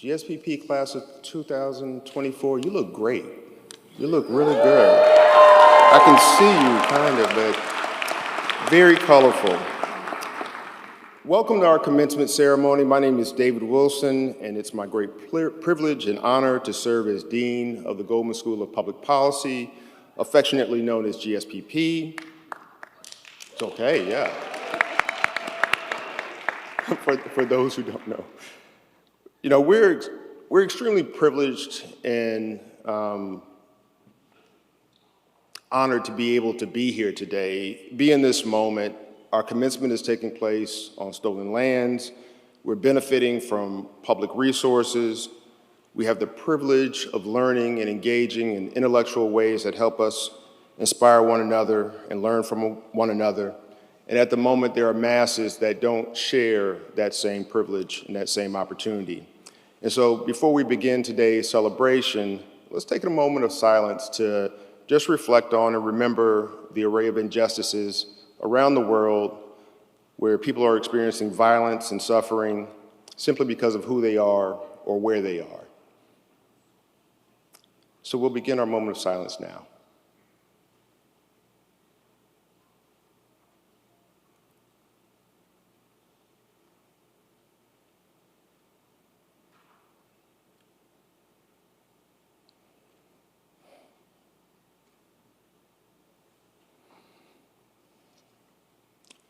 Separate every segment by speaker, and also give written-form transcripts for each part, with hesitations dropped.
Speaker 1: GSPP class of 2024, you look great. You look really good. I can see you kind of, but very colorful. Welcome to our commencement ceremony. My name is David Wilson, and it's my great privilege and honor to serve as Dean of the Goldman School of Public Policy, affectionately known as GSPP. It's okay, yeah. For those who don't know. You know, we're extremely privileged and honored to be able to be here today, be in this moment. Our commencement is taking place on stolen lands. We're benefiting from public resources. We have the privilege of learning and engaging in intellectual ways that help us inspire one another and learn from one another. And at the moment, there are masses that don't share that same privilege and that same opportunity. And so before we begin today's celebration, let's take a moment of silence to just reflect on and remember the array of injustices around the world where people are experiencing violence and suffering simply because of who they are or where they are. So we'll begin our moment of silence now.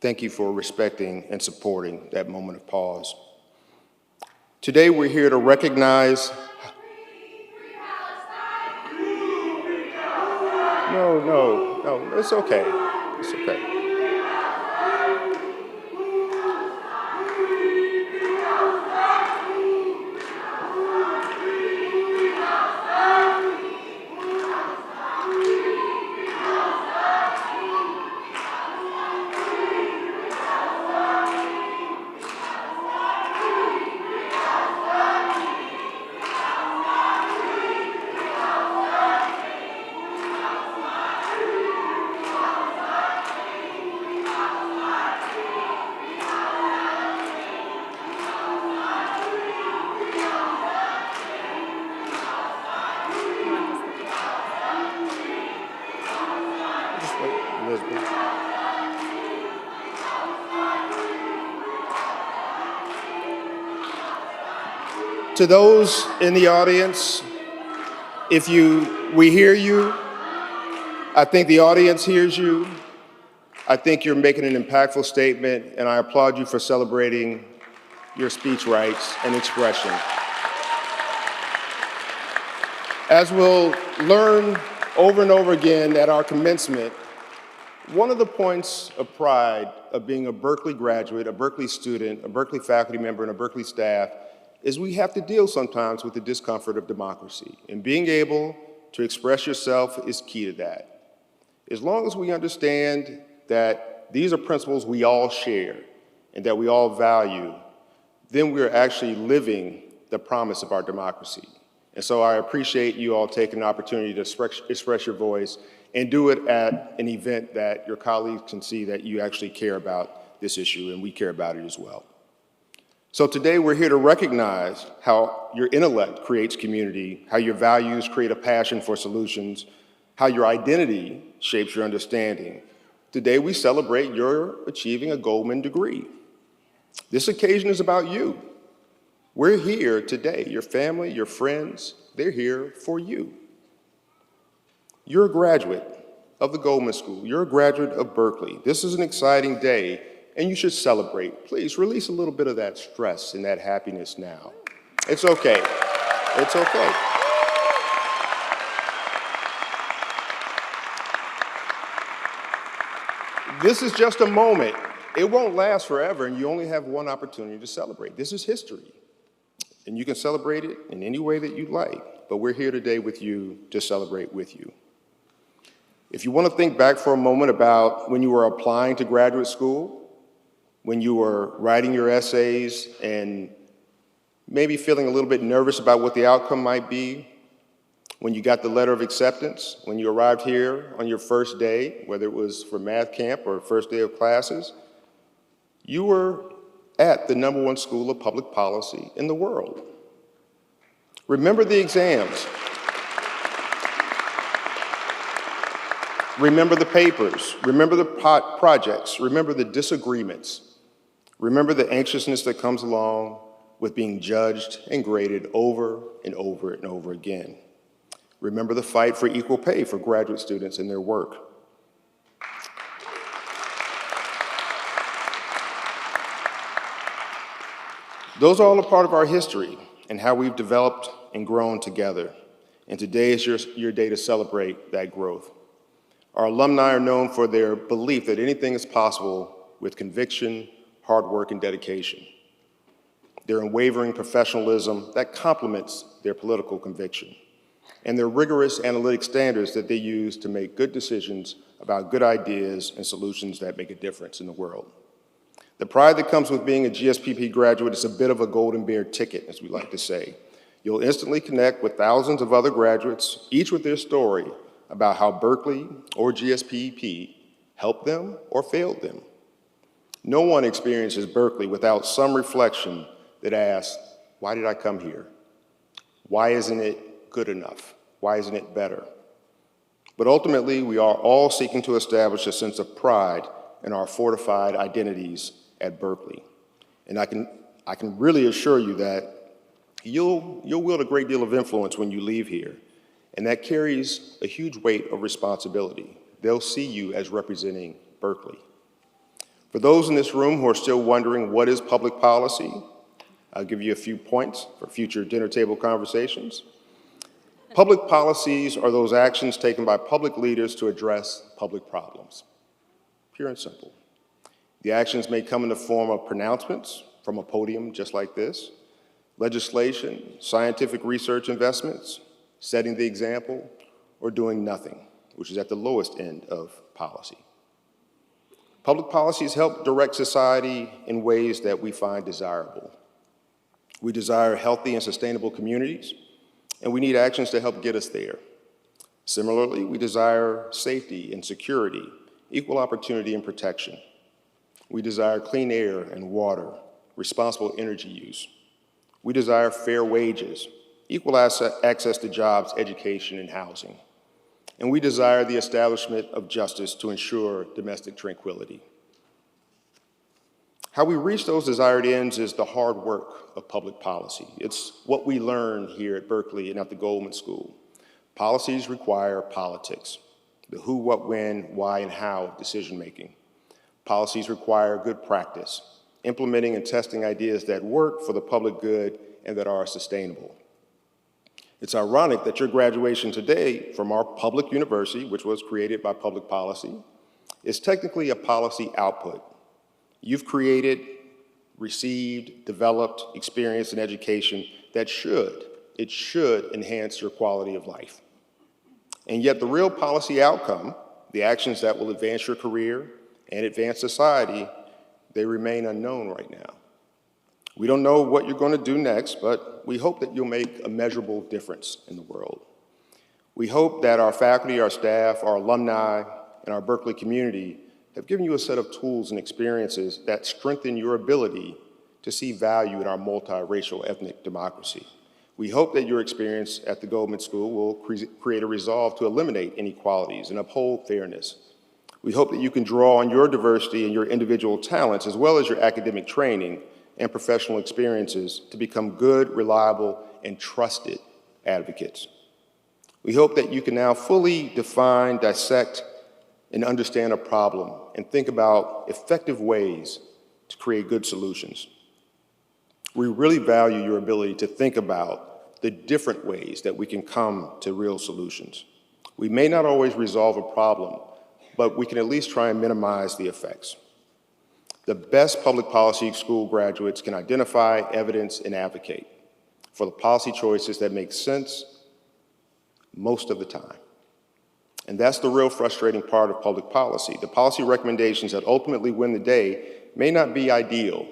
Speaker 1: Thank you for respecting and supporting that moment of pause. Today, we're here to recognize... No, it's okay. It's okay. To those in the audience, we hear you. I think the audience hears you. I think you're making an impactful statement, and I applaud you for celebrating your speech rights and expression. As we'll learn over and over again at our commencement, one of the points of pride of being a Berkeley graduate, a Berkeley student, a Berkeley faculty member, and a Berkeley staff is we have to deal sometimes with the discomfort of democracy. And being able to express yourself is key to that. As long as we understand that these are principles we all share and that we all value, then we're actually living the promise of our democracy. And so I appreciate you all taking the opportunity to express your voice and do it at an event that your colleagues can see that you actually care about this issue, and we care about it as well. So today we're here to recognize how your intellect creates community, how your values create a passion for solutions, how your identity shapes your understanding. Today we celebrate your achieving a Goldman degree. This occasion is about you. We're here today, your family, your friends, they're here for you. You're a graduate of the Goldman School. You're a graduate of Berkeley. This is an exciting day, and you should celebrate. Please release a little bit of that stress and that happiness now. It's okay. It's okay. This is just a moment. It won't last forever, and you only have one opportunity to celebrate. This is history, and you can celebrate it in any way that you'd like, but we're here today with you to celebrate with you. If you want to think back for a moment about when you were applying to graduate school, when you were writing your essays and maybe feeling a little bit nervous about what the outcome might be, when you got the letter of acceptance, when you arrived here on your first day, whether it was for math camp or first day of classes, you were at the #1 school of public policy in the world. Remember the exams. Remember the papers. Remember the projects. Remember the disagreements. Remember the anxiousness that comes along with being judged and graded over and over and over again. Remember the fight for equal pay for graduate students in their work. Those are all a part of our history and how we've developed and grown together. And today is your day to celebrate that growth. Our alumni are known for their belief that anything is possible with conviction, hard work, and dedication. Their unwavering professionalism that complements their political conviction, and their rigorous analytic standards that they use to make good decisions about good ideas and solutions that make a difference in the world. The pride that comes with being a GSPP graduate is a bit of a golden bear ticket, as we like to say. You'll instantly connect with thousands of other graduates, each with their story about how Berkeley or GSPP helped them or failed them. No one experiences Berkeley without some reflection that asks, why did I come here? Why isn't it good enough? Why isn't it better? But ultimately, we are all seeking to establish a sense of pride in our fortified identities at Berkeley. And I can really assure you that you'll wield a great deal of influence when you leave here, and that carries a huge weight of responsibility. They'll see you as representing Berkeley. For those in this room who are still wondering what is public policy, I'll give you a few points for future dinner table conversations. Public policies are those actions taken by public leaders to address public problems. Pure and simple. The actions may come in the form of pronouncements from a podium just like this, legislation, scientific research investments, setting the example, or doing nothing, which is at the lowest end of policy. Public policies help direct society in ways that we find desirable. We desire healthy and sustainable communities, and we need actions to help get us there. Similarly, we desire safety and security, equal opportunity and protection. We desire clean air and water, responsible energy use. We desire fair wages, equal access to jobs, education, and housing. And we desire the establishment of justice to ensure domestic tranquility. How we reach those desired ends is the hard work of public policy. It's what we learn here at Berkeley and at the Goldman School. Policies require politics, the who, what, when, why, and how decision-making. Policies require good practice, implementing and testing ideas that work for the public good and that are sustainable. It's ironic that your graduation today from our public university, which was created by public policy, is technically a policy output. You've created, received, developed, experienced, and education that should enhance your quality of life. And yet the real policy outcome, the actions that will advance your career and advance society, they remain unknown right now. We don't know what you're going to do next, but we hope that you'll make a measurable difference in the world. We hope that our faculty, our staff, our alumni, and our Berkeley community have given you a set of tools and experiences that strengthen your ability to see value in our multiracial ethnic democracy. We hope that your experience at the Goldman School will create a resolve to eliminate inequalities and uphold fairness. We hope that you can draw on your diversity and your individual talents, as well as your academic training and professional experiences, to become good, reliable, and trusted advocates. We hope that you can now fully define, dissect, and understand a problem and think about effective ways to create good solutions. We really value your ability to think about the different ways that we can come to real solutions. We may not always resolve a problem, but we can at least try and minimize the effects. The best public policy school graduates can identify, evidence, and advocate for the policy choices that make sense most of the time. And that's the real frustrating part of public policy. The policy recommendations that ultimately win the day may not be ideal.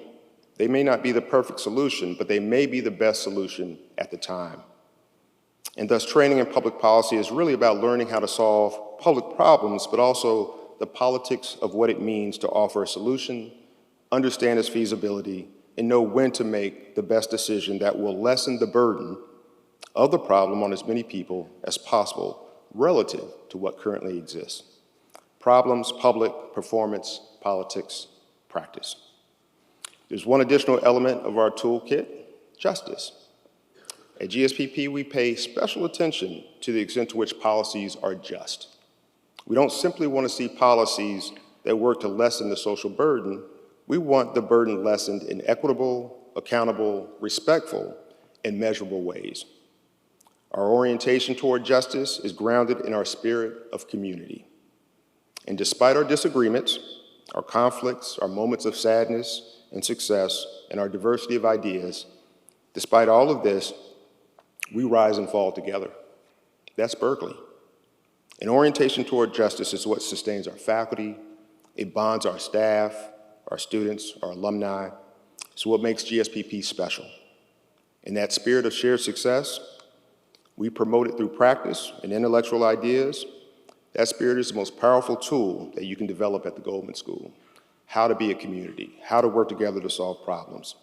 Speaker 1: They may not be the perfect solution, but they may be the best solution at the time. And thus, training in public policy is really about learning how to solve public problems, but also the politics of what it means to offer a solution, understand its feasibility, and know when to make the best decision that will lessen the burden of the problem on as many people as possible relative to what currently exists. Problems, public, performance, politics, practice. There's one additional element of our toolkit, justice. At GSPP, we pay special attention to the extent to which policies are just. We don't simply want to see policies that work to lessen the social burden. We want the burden lessened in equitable, accountable, respectful, and measurable ways. Our orientation toward justice is grounded in our spirit of community. And despite our disagreements, our conflicts, our moments of sadness and success, and our diversity of ideas, despite all of this, we rise and fall together. That's Berkeley. An orientation toward justice is what sustains our faculty, it bonds our staff, our students, our alumni. It's what makes GSPP special. In that spirit of shared success, we promote it through practice and intellectual ideas. That spirit is the most powerful tool that you can develop at the Goldman School. How to be a community, how to work together to solve problems.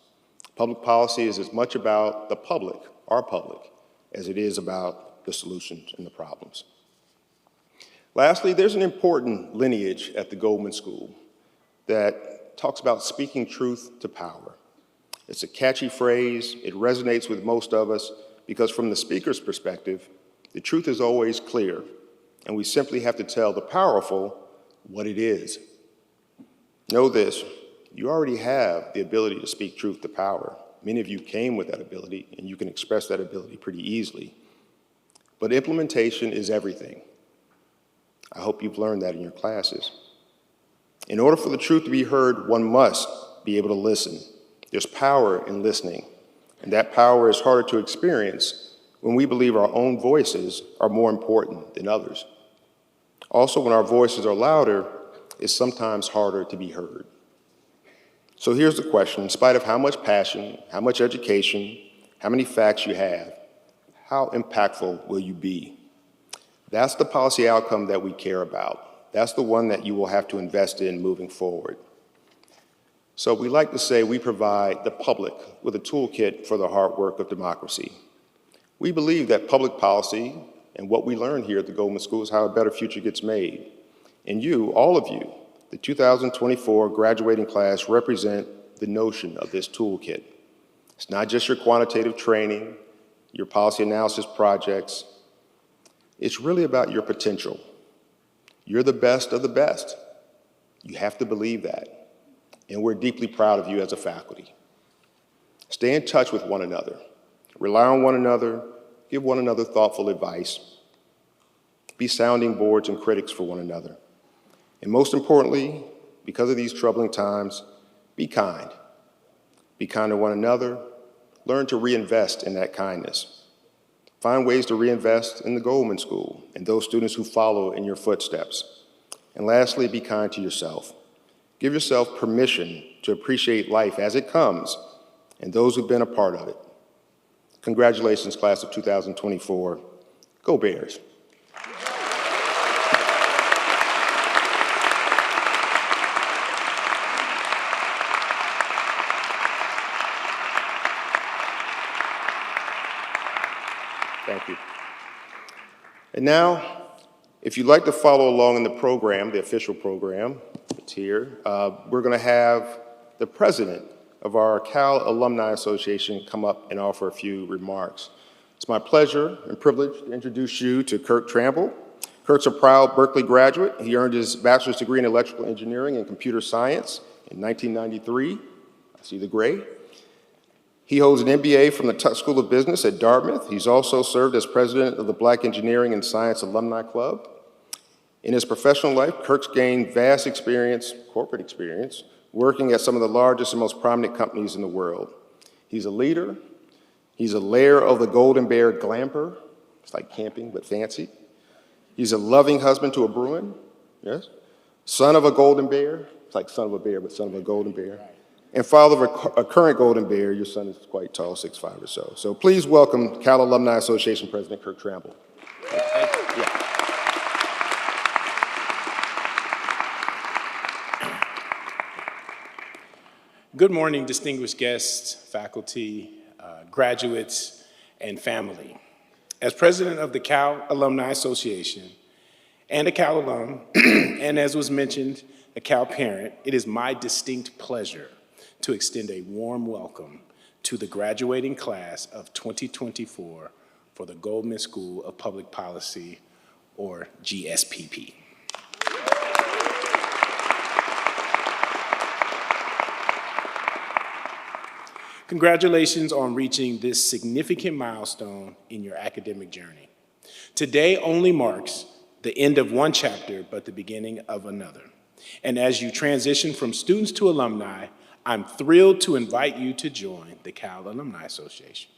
Speaker 1: Public policy is as much about the public, our public, as it is about the solutions and the problems. Lastly, there's an important lineage at the Goldman School that talks about speaking truth to power. It's a catchy phrase, it resonates with most of us because from the speaker's perspective, the truth is always clear, and we simply have to tell the powerful what it is. Know this, you already have the ability to speak truth to power. Many of you came with that ability, and you can express that ability pretty easily. But implementation is everything. I hope you've learned that in your classes. In order for the truth to be heard, one must be able to listen. There's power in listening, and that power is harder to experience when we believe our own voices are more important than others. Also, when our voices are louder, it's sometimes harder to be heard. So here's the question, in spite of how much passion, how much education, how many facts you have, how impactful will you be? That's the policy outcome that we care about. That's the one that you will have to invest in moving forward. So we like to say we provide the public with a toolkit for the hard work of democracy. We believe that public policy and what we learn here at the Goldman School is how a better future gets made. And you, all of you, the 2024 graduating class represent the notion of this toolkit. It's not just your quantitative training, your policy analysis projects. It's really about your potential. You're the best of the best. You have to believe that. And we're deeply proud of you as a faculty. Stay in touch with one another. Rely on one another. Give one another thoughtful advice. Be sounding boards and critics for one another. And most importantly, because of these troubling times, be kind. Be kind to one another. Learn to reinvest in that kindness. Find ways to reinvest in the Goldman School and those students who follow in your footsteps. And lastly, be kind to yourself. Give yourself permission to appreciate life as it comes and those who've been a part of it. Congratulations, class of 2024. Go Bears. Thank you. And now, if you'd like to follow along in the program, the official program, it's here, we're going to have the president of our Cal Alumni Association come up and offer a few remarks. It's my pleasure and privilege to introduce you to Kirk Tramble. Kirk's a proud Berkeley graduate. He earned his bachelor's degree in electrical engineering and computer science in 1993. I see the gray. He holds an MBA from the Tuck School of Business at Dartmouth. He's also served as president of the Black Engineering and Science Alumni Club. In his professional life, Kirk's gained vast experience, corporate experience, working at some of the largest and most prominent companies in the world. He's a leader. He's a lair of the Golden Bear glamper. It's like camping, but fancy. He's a loving husband to a Bruin, yes. Son of a Golden Bear. It's like son of a bear, but son of a Golden Bear. And father of a current Golden Bear. Your son is quite tall, 6'5" or so. So please welcome Cal Alumni Association President Kirk Tramble. Thank you. Yeah.
Speaker 2: Good morning, distinguished guests, faculty, graduates, and family. As president of the Cal Alumni Association and a Cal alum, and as was mentioned, a Cal parent, it is my distinct pleasure to extend a warm welcome to the graduating class of 2024 for the Goldman School of Public Policy, or GSPP. Congratulations on reaching this significant milestone in your academic journey. Today only marks the end of one chapter, but the beginning of another. And as you transition from students to alumni, I'm thrilled to invite you to join the Cal Alumni Association.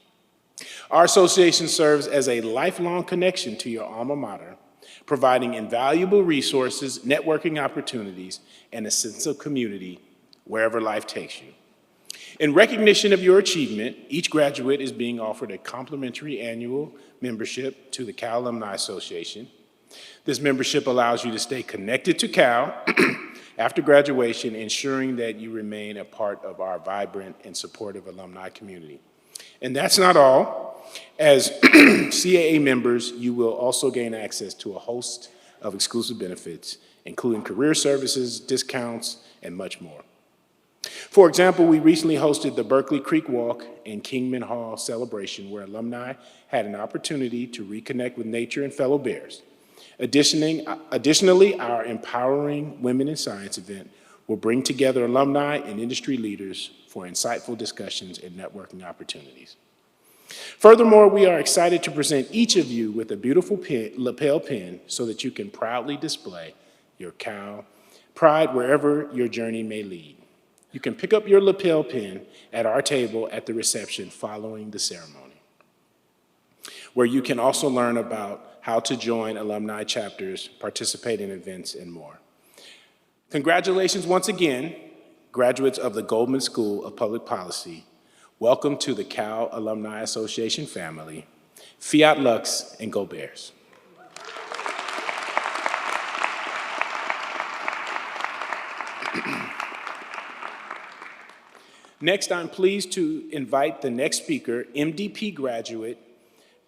Speaker 2: Our association serves as a lifelong connection to your alma mater, providing invaluable resources, networking opportunities, and a sense of community wherever life takes you. In recognition of your achievement, each graduate is being offered a complimentary annual membership to the Cal Alumni Association. This membership allows you to stay connected to Cal after graduation, ensuring that you remain a part of our vibrant and supportive alumni community. And that's not all. As CAA members, you will also gain access to a host of exclusive benefits, including career services, discounts, and much more. For example, we recently hosted the Berkeley Creek Walk and Kingman Hall celebration, where alumni had an opportunity to reconnect with nature and fellow Bears. Additionally, our Empowering Women in Science event will bring together alumni and industry leaders for insightful discussions and networking opportunities. Furthermore, we are excited to present each of you with a beautiful lapel pin so that you can proudly display your Cal pride wherever your journey may lead. You can pick up your lapel pin at our table at the reception following the ceremony, where you can also learn about how to join alumni chapters, participate in events, and more. Congratulations once again, graduates of the Goldman School of Public Policy. Welcome to the Cal Alumni Association family. Fiat Lux and Go Bears. Next, I'm pleased to invite the next speaker, MDP graduate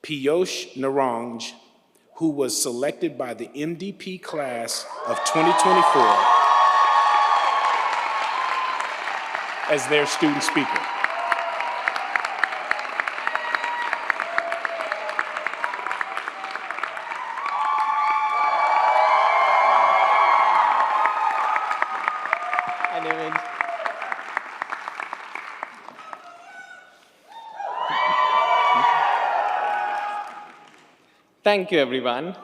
Speaker 2: Piyush Naranj, who was selected by the MDP class of 2024 as their student speaker.
Speaker 3: Thank you, everyone.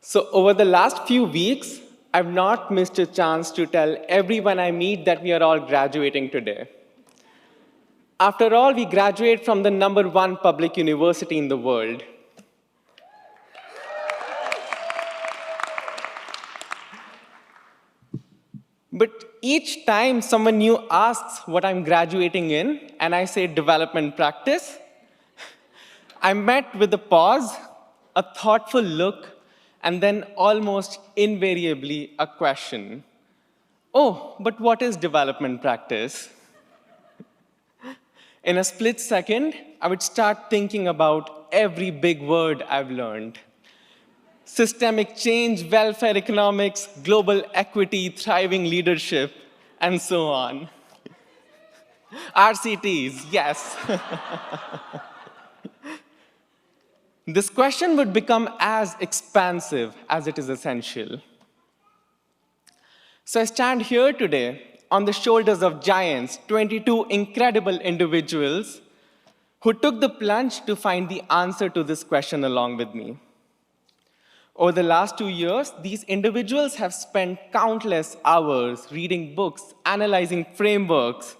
Speaker 3: So over the last few weeks, I've not missed a chance to tell everyone I meet that we are all graduating today. After all, we graduate from the #1 public university in the world. But each time someone new asks what I'm graduating in, and I say development practice, I'm met with a pause, a thoughtful look, and then almost invariably a question. Oh, but what is development practice? In a split second, I would start thinking about every big word I've learned. Systemic change, welfare economics, global equity, thriving leadership, and so on. RCTs, yes. This question would become as expansive as it is essential. So I stand here today on the shoulders of giants, 22 incredible individuals who took the plunge to find the answer to this question along with me. Over the last 2 years, these individuals have spent countless hours reading books, analyzing frameworks,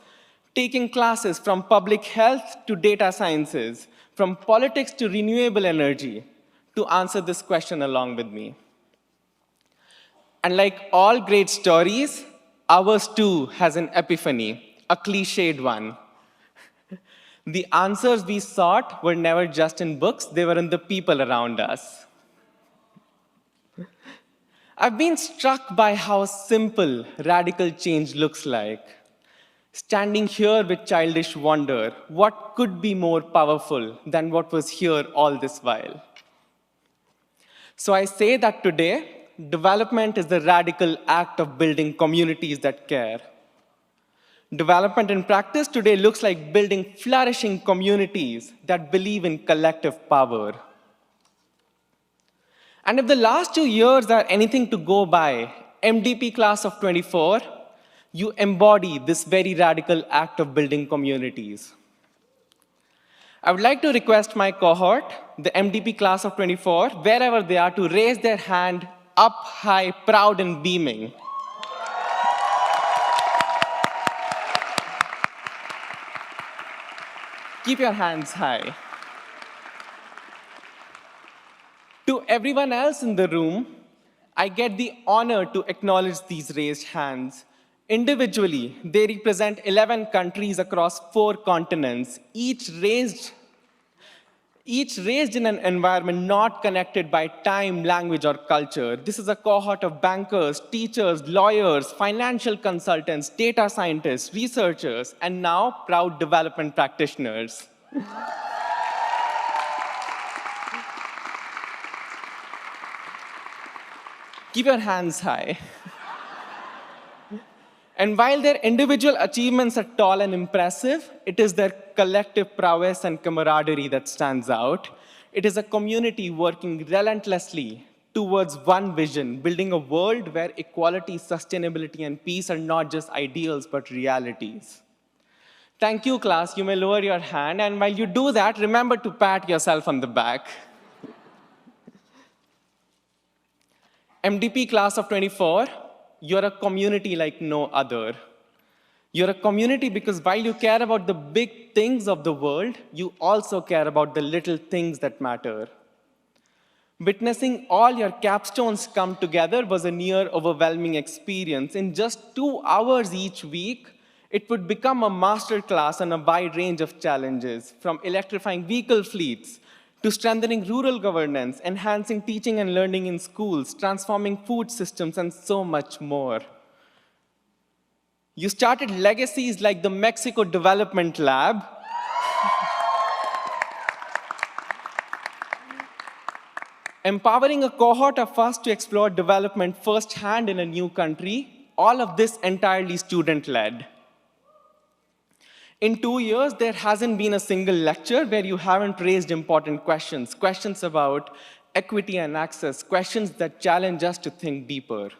Speaker 3: taking classes from public health to data sciences, from politics to renewable energy, to answer this question along with me. And like all great stories, ours too has an epiphany, a cliched one. The answers we sought were never just in books, they were in the people around us. I've been struck by how simple radical change looks like. Standing here with childish wonder, what could be more powerful than what was here all this while? So I say that today, development is the radical act of building communities that care. Development in practice today looks like building flourishing communities that believe in collective power. And if the last 2 years are anything to go by, MDP class of 24, you embody this very radical act of building communities. I would like to request my cohort, the MDP class of 24, wherever they are, to raise their hand up high, proud and beaming. Keep your hands high. To everyone else in the room, I get the honor to acknowledge these raised hands. Individually, they represent 11 countries across 4 continents, each raised in an environment not connected by time, language, or culture. This is a cohort of bankers, teachers, lawyers, financial consultants, data scientists, researchers, and now proud development practitioners. Keep your hands high. And while their individual achievements are tall and impressive, it is their collective prowess and camaraderie that stands out. It is a community working relentlessly towards one vision, building a world where equality, sustainability, and peace are not just ideals, but realities. Thank you, class. You may lower your hand. And while you do that, remember to pat yourself on the back. MDP class of 24, you're a community like no other. You're a community because while you care about the big things of the world, you also care about the little things that matter. Witnessing all your capstones come together was a near overwhelming experience. In just 2 hours each week, it would become a masterclass on a wide range of challenges, from electrifying vehicle fleets to strengthening rural governance, enhancing teaching and learning in schools, transforming food systems, and so much more. You started legacies like the Mexico Development Lab, empowering a cohort of us to explore development firsthand in a new country, all of this entirely student-led. In 2 years, there hasn't been a single lecture where you haven't raised important questions, questions about equity and access, questions that challenge us to think deeper.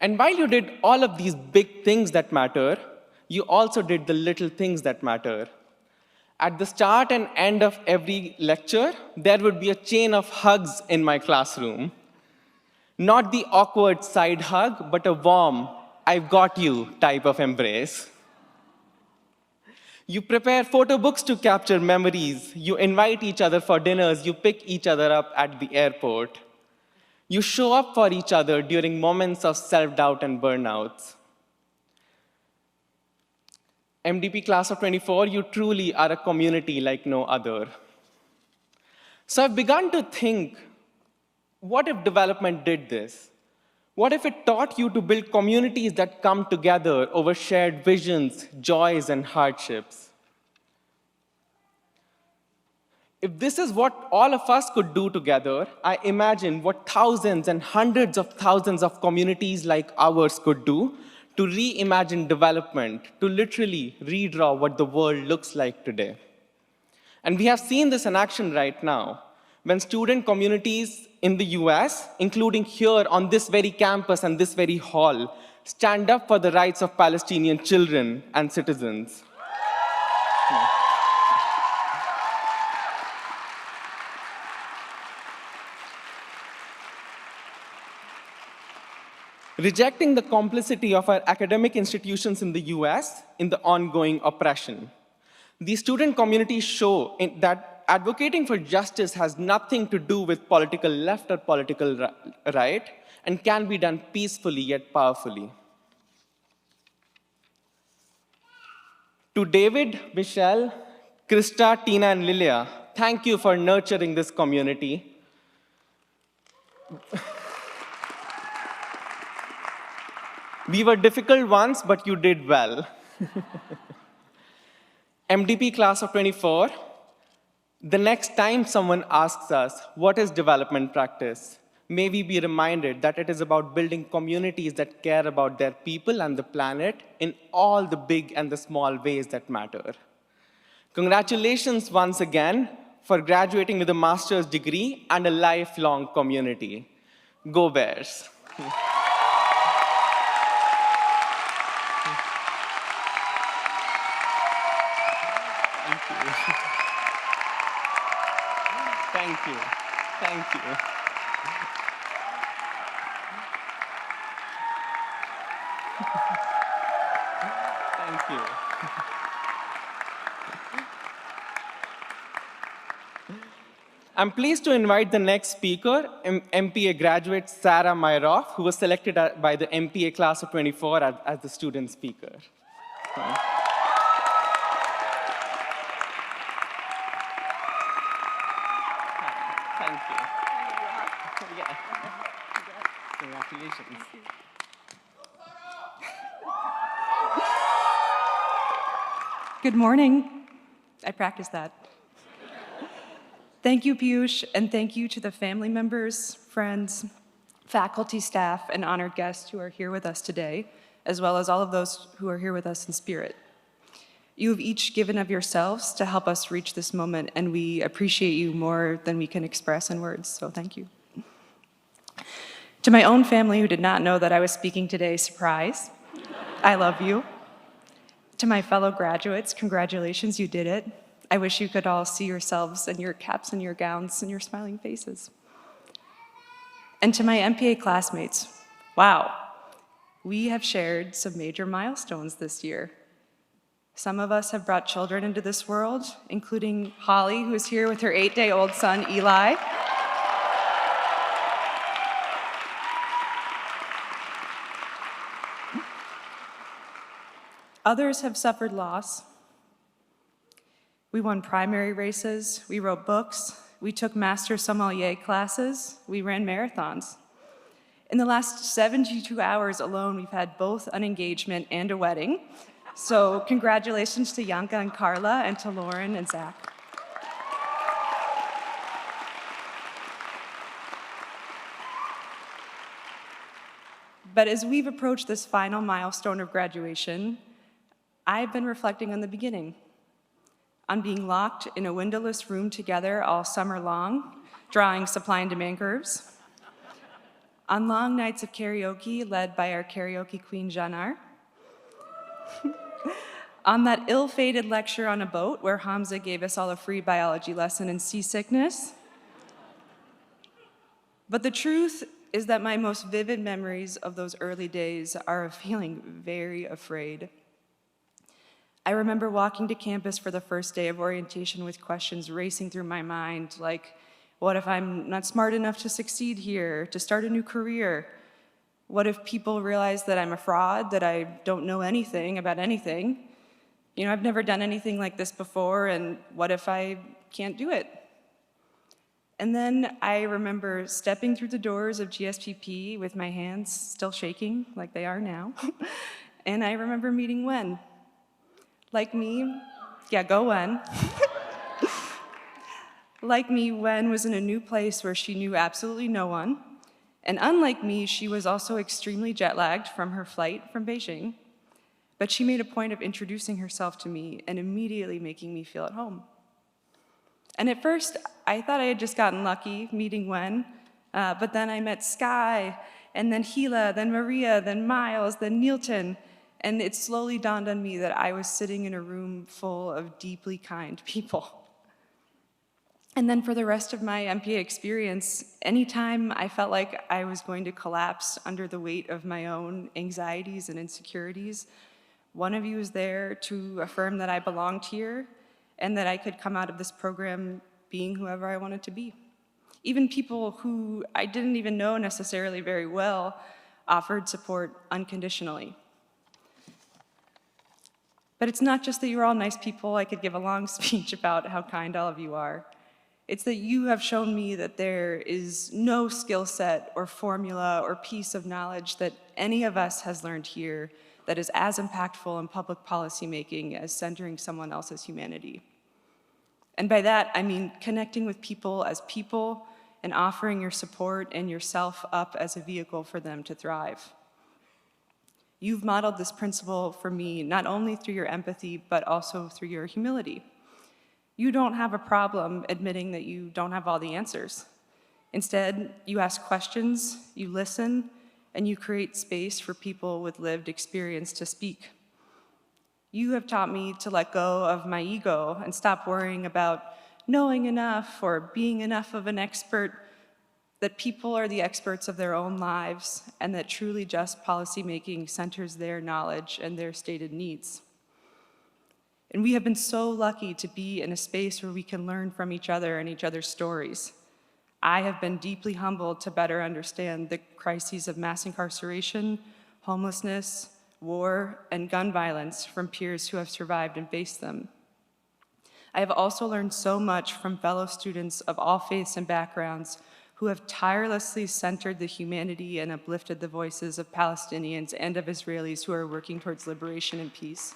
Speaker 3: And while you did all of these big things that matter, you also did the little things that matter. At the start and end of every lecture, there would be a chain of hugs in my classroom. Not the awkward side hug, but a warm, I've got you type of embrace. You prepare photo books to capture memories. You invite each other for dinners. You pick each other up at the airport. You show up for each other during moments of self-doubt and burnouts. MDP class of 24, you truly are a community like no other. So I've begun to think, what if development did this? What if it taught you to build communities that come together over shared visions, joys, and hardships? If this is what all of us could do together, I imagine what thousands and hundreds of thousands of communities like ours could do to reimagine development, to literally redraw what the world looks like today. And we have seen this in action right now. When student communities in the US, including here on this very campus and this very hall, stand up for the rights of Palestinian children and citizens. Rejecting the complicity of our academic institutions in the US in the ongoing oppression. These student communities show that advocating for justice has nothing to do with political left or political right, and can be done peacefully yet powerfully. To David, Michelle, Krista, Tina, and Lilia, thank you for nurturing this community. We were difficult once, but you did well. MDP class of 24, the next time someone asks us, what is development practice? May we be reminded that it is about building communities that care about their people and the planet in all the big and the small ways that matter. Congratulations once again for graduating with a master's degree and a lifelong community. Go Bears. Thank you. Thank you. Thank you. I'm pleased to invite the next speaker, MPA graduate Sarah Myroff, who was selected by the MPA class of 24 as the student speaker. Thank you. Yeah. Congratulations.
Speaker 4: Good morning. I practiced that. Thank you, Piyush, and thank you to the family members, friends, faculty, staff, and honored guests who are here with us today, as well as all of those who are here with us in spirit. You have each given of yourselves to help us reach this moment, and we appreciate you more than we can express in words, so thank you. To my own family who did not know that I was speaking today, surprise, I love you. To my fellow graduates, congratulations, you did it. I wish you could all see yourselves in your caps and your gowns and your smiling faces. And to my MPA classmates, wow, we have shared some major milestones this year. Some of us have brought children into this world, including Holly, who is here with her 8-day-old son, Eli. Others have suffered loss. We won primary races, we wrote books, we took master sommelier classes, we ran marathons. In the last 72 hours alone, we've had both an engagement and a wedding. So congratulations to Yanka and Carla, and to Lauren and Zach. But as we've approached this final milestone of graduation, I've been reflecting on the beginning, on being locked in a windowless room together all summer long, drawing supply and demand curves, on long nights of karaoke led by our karaoke queen, Janar, on that ill-fated lecture on a boat where Hamza gave us all a free biology lesson in seasickness. But the truth is that my most vivid memories of those early days are of feeling very afraid. I remember walking to campus for the first day of orientation with questions racing through my mind, like, what if I'm not smart enough to succeed here, to start a new career? What if people realize that I'm a fraud, that I don't know anything about anything? You know, I've never done anything like this before, and what if I can't do it? And then I remember stepping through the doors of GSPP with my hands still shaking like they are now, and I remember meeting Wen. Like me, yeah, go Wen. Like me, Wen was in a new place where she knew absolutely no one. And unlike me, she was also extremely jet-lagged from her flight from Beijing. But she made a point of introducing herself to me and immediately making me feel at home. And at first, I thought I had just gotten lucky meeting Wen, but then I met Sky, and then Gila, then Maria, then Miles, then Nielton. And it slowly dawned on me that I was sitting in a room full of deeply kind people. And then for the rest of my MPA experience, anytime I felt like I was going to collapse under the weight of my own anxieties and insecurities, one of you was there to affirm that I belonged here and that I could come out of this program being whoever I wanted to be. Even people who I didn't even know necessarily very well offered support unconditionally. But it's not just that you're all nice people. I could give a long speech about how kind all of you are. It's that you have shown me that there is no skill set or formula or piece of knowledge that any of us has learned here that is as impactful in public policy making as centering someone else's humanity. And by that, I mean connecting with people as people and offering your support and yourself up as a vehicle for them to thrive. You've modeled this principle for me not only through your empathy, but also through your humility. You don't have a problem admitting that you don't have all the answers. Instead, you ask questions, you listen, and you create space for people with lived experience to speak. You have taught me to let go of my ego and stop worrying about knowing enough or being enough of an expert, that people are the experts of their own lives, and that truly just policymaking centers their knowledge and their stated needs. And we have been so lucky to be in a space where we can learn from each other and each other's stories. I have been deeply humbled to better understand the crises of mass incarceration, homelessness, war, and gun violence from peers who have survived and faced them. I have also learned so much from fellow students of all faiths and backgrounds who have tirelessly centered the humanity and uplifted the voices of Palestinians and of Israelis who are working towards liberation and peace.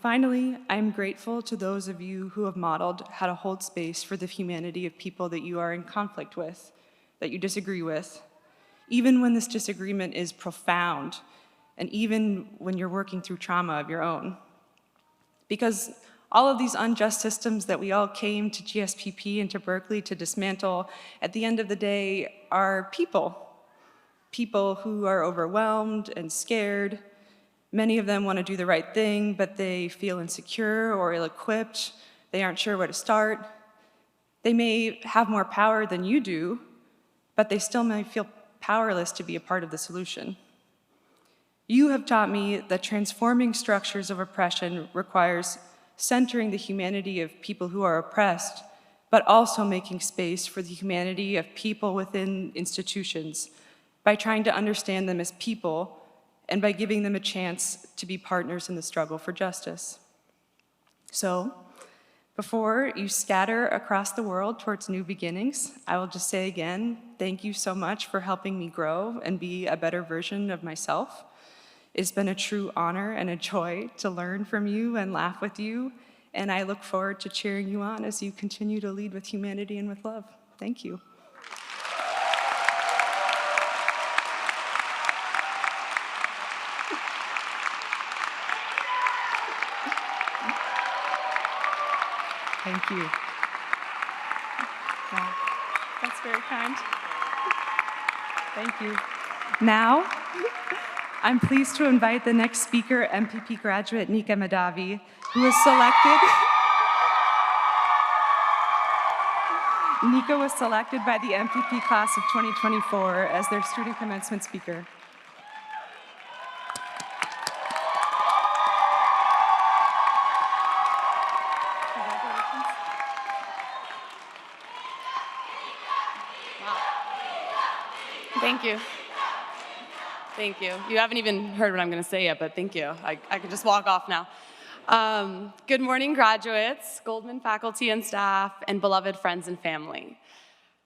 Speaker 4: Finally, I'm grateful to those of you who have modeled how to hold space for the humanity of people that you are in conflict with, that you disagree with, even when this disagreement is profound, and even when you're working through trauma of your own. Because all of these unjust systems that we all came to GSPP and to Berkeley to dismantle, at the end of the day, are people. People who are overwhelmed and scared. Many of them want to do the right thing, but they feel insecure or ill-equipped. They aren't sure where to start. They may have more power than you do, but they still may feel powerless to be a part of the solution. You have taught me that transforming structures of oppression requires centering the humanity of people who are oppressed, but also making space for the humanity of people within institutions by trying to understand them as people and by giving them a chance to be partners in the struggle for justice. So, before you scatter across the world towards new beginnings, I will just say again, thank you so much for helping me grow and be a better version of myself. It's been a true honor and a joy to learn from you and laugh with you, and I look forward to cheering you on as you continue to lead with humanity and with love. Thank you. Thank you. Wow, that's very kind. Thank you. Now, I'm pleased to invite the next speaker, MPP graduate Nika Madavi, who was selected. Nika was selected by the MPP class of 2024 as their student commencement speaker.
Speaker 5: Thank you. Thank you. You haven't even heard what I'm going to say yet, but thank you. I can just walk off now. Good morning, graduates, Goldman faculty and staff, and beloved friends and family.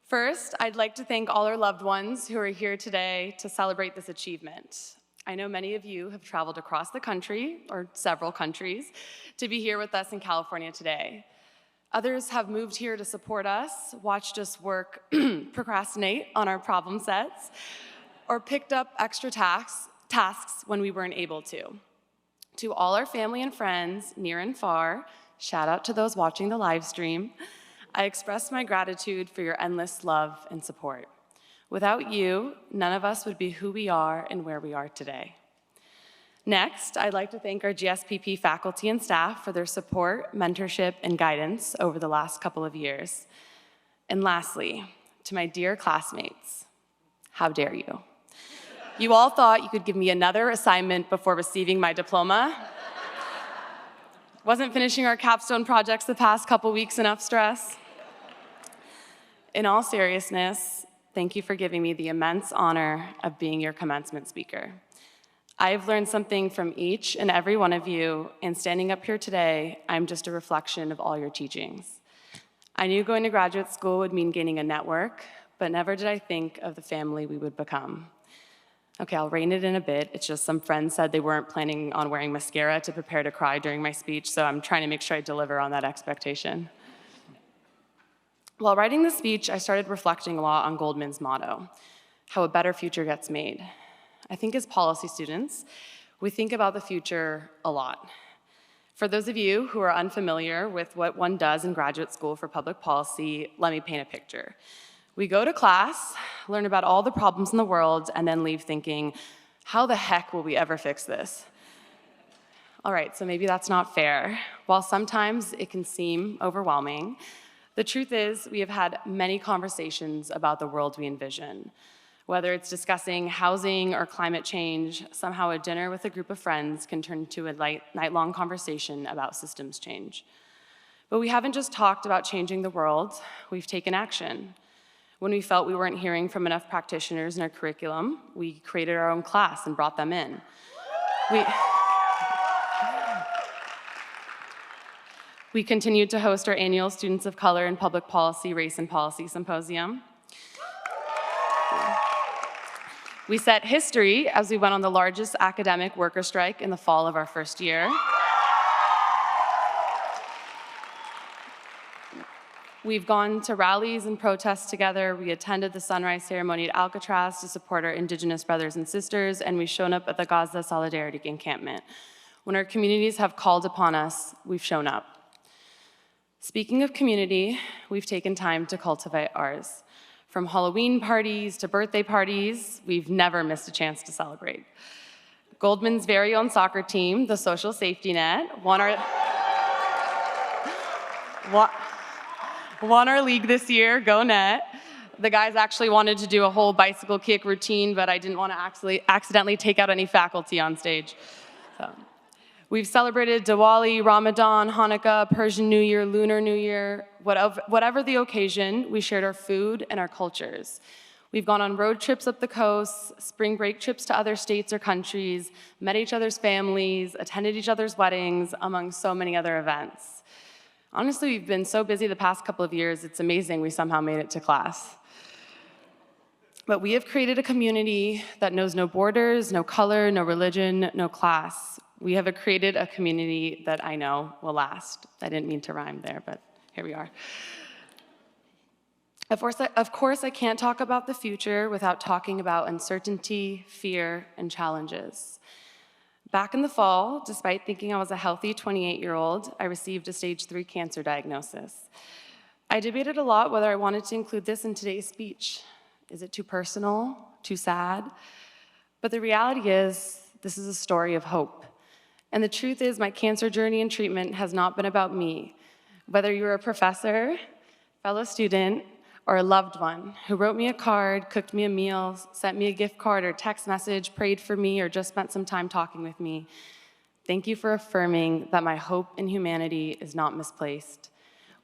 Speaker 5: First, I'd like to thank all our loved ones who are here today to celebrate this achievement. I know many of you have traveled across the country, or several countries, to be here with us in California today. Others have moved here to support us, watched us work, procrastinate on our problem sets, or picked up extra tasks when we weren't able to. To all our family and friends, near and far, shout out to those watching the live stream, I express my gratitude for your endless love and support. Without you, none of us would be who we are and where we are today. Next, I'd like to thank our GSPP faculty and staff for their support, mentorship, and guidance over the last couple of years. And lastly, to my dear classmates, how dare you? You all thought you could give me another assignment before receiving my diploma. Wasn't finishing our capstone projects the past couple weeks enough stress? In all seriousness, thank you for giving me the immense honor of being your commencement speaker. I've learned something from each and every one of you, and standing up here today, I'm just a reflection of all your teachings. I knew going to graduate school would mean gaining a network, but never did I think of the family we would become. Okay, I'll rein it in a bit. It's just some friends said they weren't planning on wearing mascara to prepare to cry during my speech, so I'm trying to make sure I deliver on that expectation. While writing the speech, I started reflecting a lot on Goldman's motto, how a better future gets made. I think as policy students, we think about the future a lot. For those of you who are unfamiliar with what one does in graduate school for public policy, let me paint a picture. We go to class, learn about all the problems in the world, and then leave thinking, how the heck will we ever fix this? All right, so maybe that's not fair. While sometimes it can seem overwhelming, the truth is we have had many conversations about the world we envision. Whether it's discussing housing or climate change, somehow a dinner with a group of friends can turn into a night-long conversation about systems change. But we haven't just talked about changing the world, we've taken action. When we felt we weren't hearing from enough practitioners in our curriculum, we created our own class and brought them in. We continued to host our annual Students of Color in Public Policy, Race and Policy Symposium. We set history as we went on the largest academic worker strike in the fall of our first year. We've gone to rallies and protests together. We attended the sunrise ceremony at Alcatraz to support our Indigenous brothers and sisters, and we've shown up at the Gaza Solidarity Encampment. When our communities have called upon us, we've shown up. Speaking of community, we've taken time to cultivate ours. From Halloween parties to birthday parties, we've never missed a chance to celebrate. Goldman's very own soccer team, the Social Safety Net, won our league this year, Go Net. The guys actually wanted to do a whole bicycle kick routine, but I didn't want to accidentally take out any faculty on stage. So. We've celebrated Diwali, Ramadan, Hanukkah, Persian New Year, Lunar New Year. Whatever the occasion, we shared our food and our cultures. We've gone on road trips up the coast, spring break trips to other states or countries, met each other's families, attended each other's weddings, among so many other events. Honestly, we've been so busy the past couple of years, it's amazing we somehow made it to class. But we have created a community that knows no borders, no color, no religion, no class. We have created a community that I know will last. I didn't mean to rhyme there, but here we are. Of course, I can't talk about the future without talking about uncertainty, fear, and challenges. Back in the fall, despite thinking I was a healthy 28-year-old, I received a stage 3 cancer diagnosis. I debated a lot whether I wanted to include this in today's speech. Is it too personal, too sad? But the reality is, this is a story of hope. And the truth is, my cancer journey and treatment has not been about me. Whether you're a professor, fellow student, or a loved one who wrote me a card, cooked me a meal, sent me a gift card or text message, prayed for me, or just spent some time talking with me, thank you for affirming that my hope in humanity is not misplaced.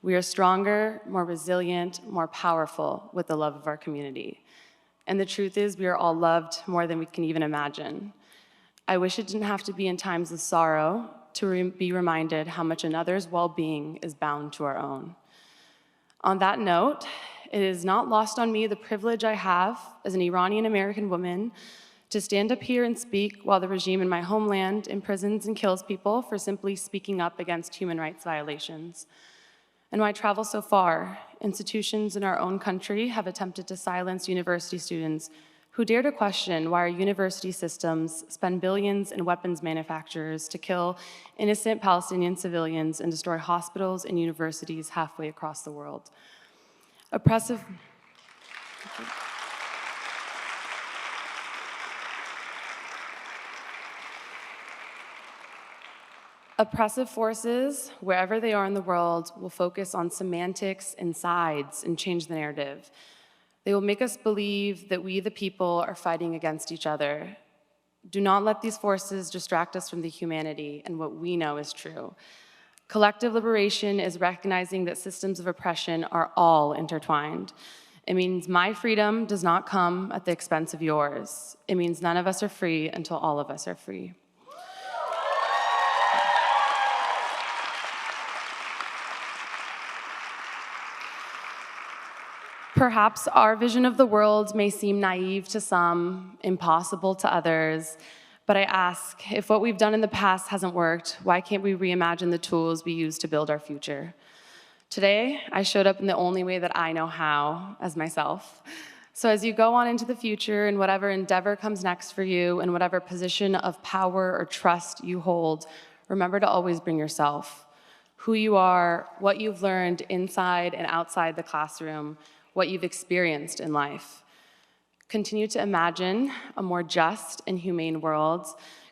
Speaker 5: We are stronger, more resilient, more powerful with the love of our community. And the truth is, we are all loved more than we can even imagine. I wish it didn't have to be in times of sorrow to be reminded how much another's well-being is bound to our own. On that note, it is not lost on me the privilege I have as an Iranian-American woman to stand up here and speak while the regime in my homeland imprisons and kills people for simply speaking up against human rights violations. And why travel so far? Institutions in our own country have attempted to silence university students who dare to question why our university systems spend billions in weapons manufacturers to kill innocent Palestinian civilians and destroy hospitals and universities halfway across the world. Oppressive forces, wherever they are in the world, will focus on semantics and sides and change the narrative. They will make us believe that we, the people, are fighting against each other. Do not let these forces distract us from the humanity and what we know is true. Collective liberation is recognizing that systems of oppression are all intertwined. It means my freedom does not come at the expense of yours. It means none of us are free until all of us are free. Perhaps our vision of the world may seem naive to some, impossible to others, but I ask, if what we've done in the past hasn't worked, why can't we reimagine the tools we use to build our future? Today, I showed up in the only way that I know how, as myself. So as you go on into the future, in whatever endeavor comes next for you, in whatever position of power or trust you hold, remember to always bring yourself. Who you are, what you've learned inside and outside the classroom, what you've experienced in life. Continue to imagine a more just and humane world.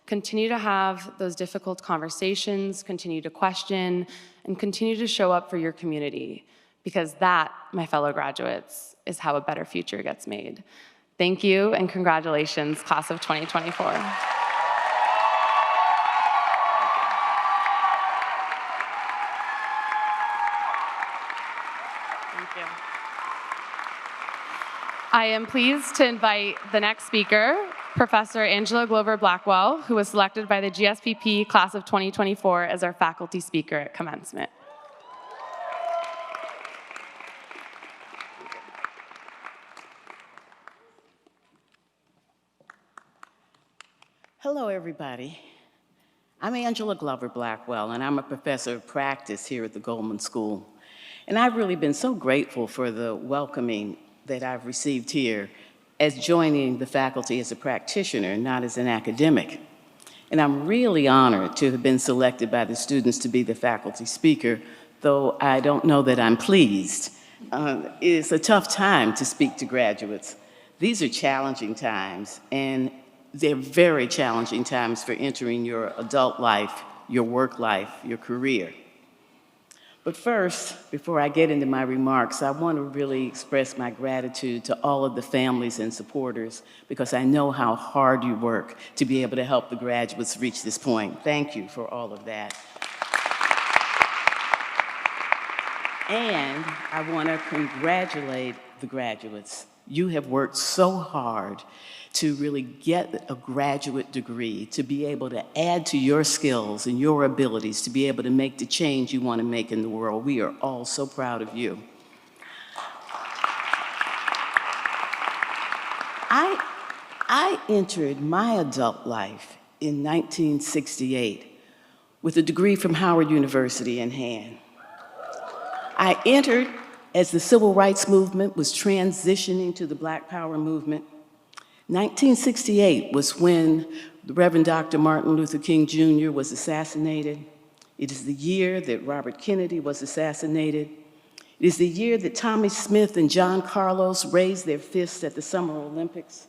Speaker 5: Continue to have those difficult conversations, continue to question, and continue to show up for your community. Because that, my fellow graduates, is how a better future gets made. Thank you, and congratulations, class of 2024. I am pleased to invite the next speaker, Professor Angela Glover-Blackwell, who was selected by the GSPP class of 2024 as our faculty speaker at Commencement.
Speaker 6: Hello, everybody. I'm Angela Glover-Blackwell, and I'm a professor of practice here at the Goldman School. And I've really been so grateful for the welcoming that I've received here as joining the faculty as a practitioner, not as an academic. And I'm really honored to have been selected by the students to be the faculty speaker, though I don't know that I'm pleased. It's a tough time to speak to graduates. These are challenging times, and they're very challenging times for entering your adult life, your work life, your career. But first, before I get into my remarks, I want to really express my gratitude to all of the families and supporters, because I know how hard you work to be able to help the graduates reach this point. Thank you for all of that. And I want to congratulate the graduates. You have worked so hard to really get a graduate degree, to be able to add to your skills and your abilities, to be able to make the change you want to make in the world. We are all so proud of you. I entered my adult life in 1968 with a degree from Howard University in hand. I entered as the civil rights movement was transitioning to the Black Power movement. 1968 was when the Reverend Dr. Martin Luther King Jr. was assassinated. It is the year that Robert Kennedy was assassinated. It is the year that Tommy Smith and John Carlos raised their fists at the Summer Olympics.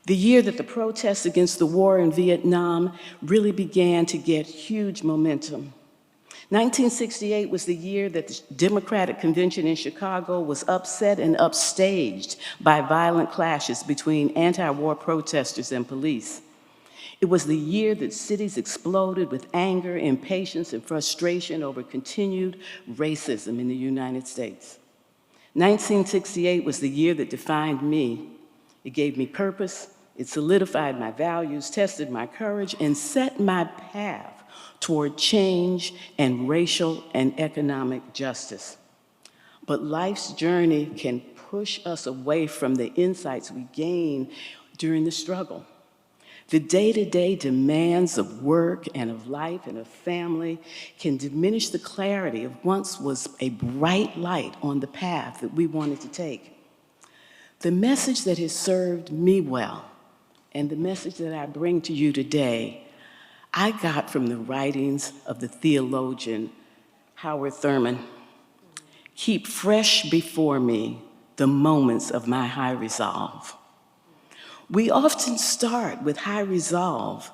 Speaker 6: The year that the protests against the war in Vietnam really began to get huge momentum. 1968 was the year that the Democratic Convention in Chicago was upset and upstaged by violent clashes between anti-war protesters and police. It was the year that cities exploded with anger, impatience, and frustration over continued racism in the United States. 1968 was the year that defined me. It gave me purpose, it solidified my values, tested my courage, and set my path toward change and racial and economic justice. But life's journey can push us away from the insights we gain during the struggle. The day-to-day demands of work and of life and of family can diminish the clarity of once was a bright light on the path that we wanted to take. The message that has served me well, and the message that I bring to you today, I got from the writings of the theologian Howard Thurman. Keep fresh before me the moments of my high resolve. We often start with high resolve,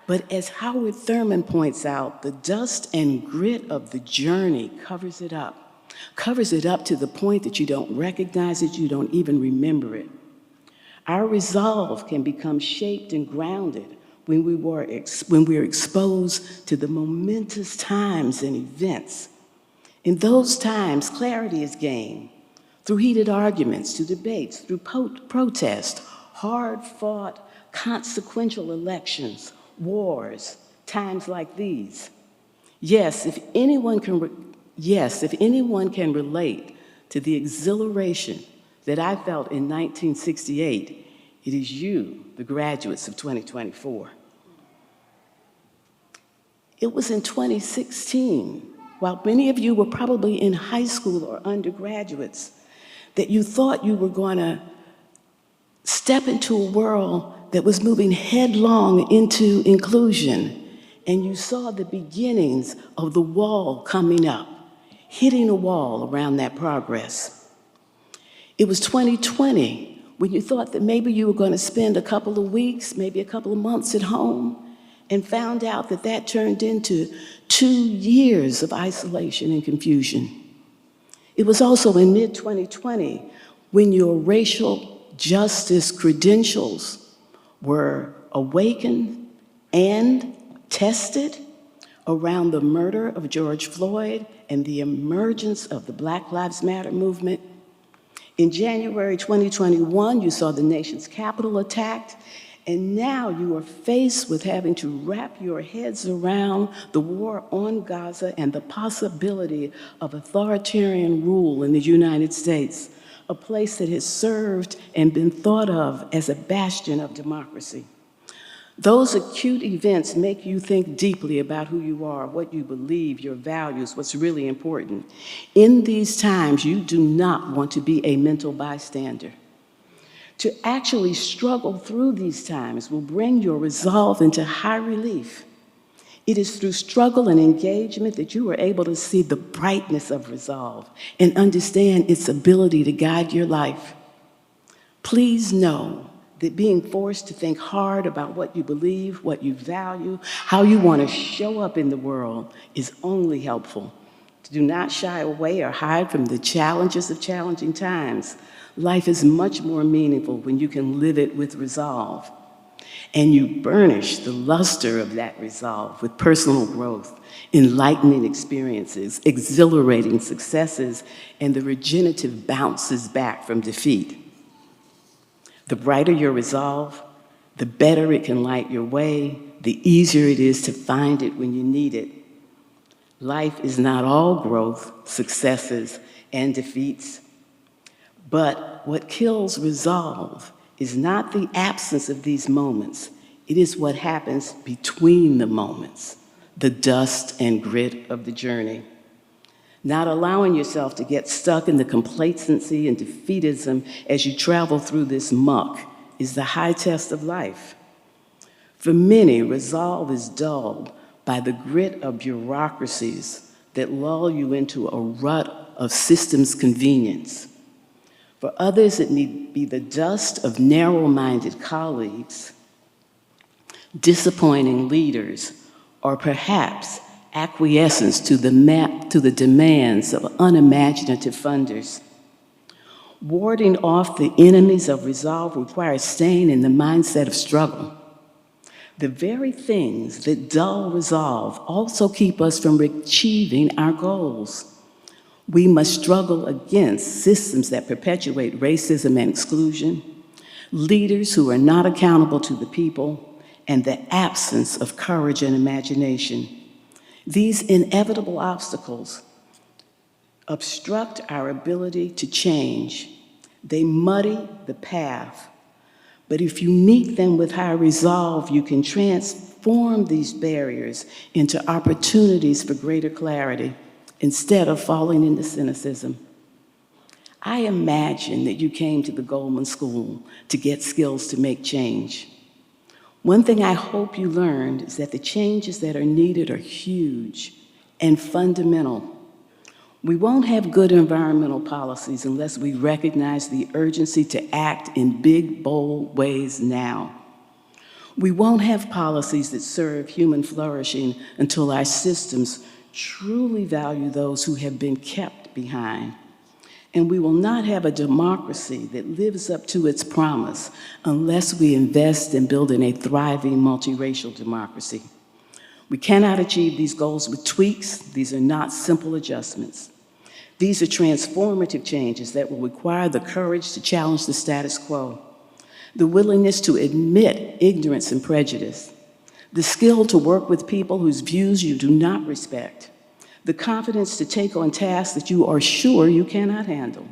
Speaker 6: but as Howard Thurman points out, the dust and grit of the journey covers it up to the point that you don't recognize it, you don't even remember it. Our resolve can become shaped and grounded when we are exposed to the momentous times and events. In those times, clarity is gained through heated arguments, through debates, through protest, hard-fought, consequential elections, wars, times like these. Yes, if anyone can relate to the exhilaration, that I felt in 1968, it is you, the graduates of 2024. It was in 2016, while many of you were probably in high school or undergraduates, that you thought you were going to step into a world that was moving headlong into inclusion, and you saw the beginnings of the wall coming up, hitting a wall around that progress. It was 2020 when you thought that maybe you were going to spend a couple of weeks, maybe a couple of months at home, and found out that that turned into 2 years of isolation and confusion. It was also in mid-2020 when your racial justice credentials were awakened and tested around the murder of George Floyd and the emergence of the Black Lives Matter movement. In January 2021, you saw the nation's capital attacked, and now you are faced with having to wrap your heads around the war on Gaza and the possibility of authoritarian rule in the United States, a place that has served and been thought of as a bastion of democracy. Those acute events make you think deeply about who you are, what you believe, your values, what's really important. In these times, you do not want to be a mental bystander. To actually struggle through these times will bring your resolve into high relief. It is through struggle and engagement that you are able to see the brightness of resolve and understand its ability to guide your life. Please know that being forced to think hard about what you believe, what you value, how you want to show up in the world is only helpful. Do not shy away or hide from the challenges of challenging times. Life is much more meaningful when you can live it with resolve. And you burnish the luster of that resolve with personal growth, enlightening experiences, exhilarating successes, and the regenerative bounces back from defeat. The brighter your resolve, the better it can light your way, the easier it is to find it when you need it. Life is not all growth, successes, and defeats. But what kills resolve is not the absence of these moments. It is what happens between the moments, the dust and grit of the journey. Not allowing yourself to get stuck in the complacency and defeatism as you travel through this muck is the high test of life. For many, resolve is dulled by the grit of bureaucracies that lull you into a rut of systems convenience. For others, it may be the dust of narrow-minded colleagues, disappointing leaders, or perhaps acquiescence to the demands of unimaginative funders. Warding off the enemies of resolve requires staying in the mindset of struggle. The very things that dull resolve also keep us from achieving our goals. We must struggle against systems that perpetuate racism and exclusion, leaders who are not accountable to the people, and the absence of courage and imagination. These inevitable obstacles obstruct our ability to change. They muddy the path. But if you meet them with high resolve, you can transform these barriers into opportunities for greater clarity, instead of falling into cynicism. I imagine that you came to the Goldman School to get skills to make change. One thing I hope you learned is that the changes that are needed are huge and fundamental. We won't have good environmental policies unless we recognize the urgency to act in big, bold ways now. We won't have policies that serve human flourishing until our systems truly value those who have been kept behind. And we will not have a democracy that lives up to its promise unless we invest in building a thriving multiracial democracy. We cannot achieve these goals with tweaks. These are not simple adjustments. These are transformative changes that will require the courage to challenge the status quo, the willingness to admit ignorance and prejudice, the skill to work with people whose views you do not respect, the confidence to take on tasks that you are sure you cannot handle,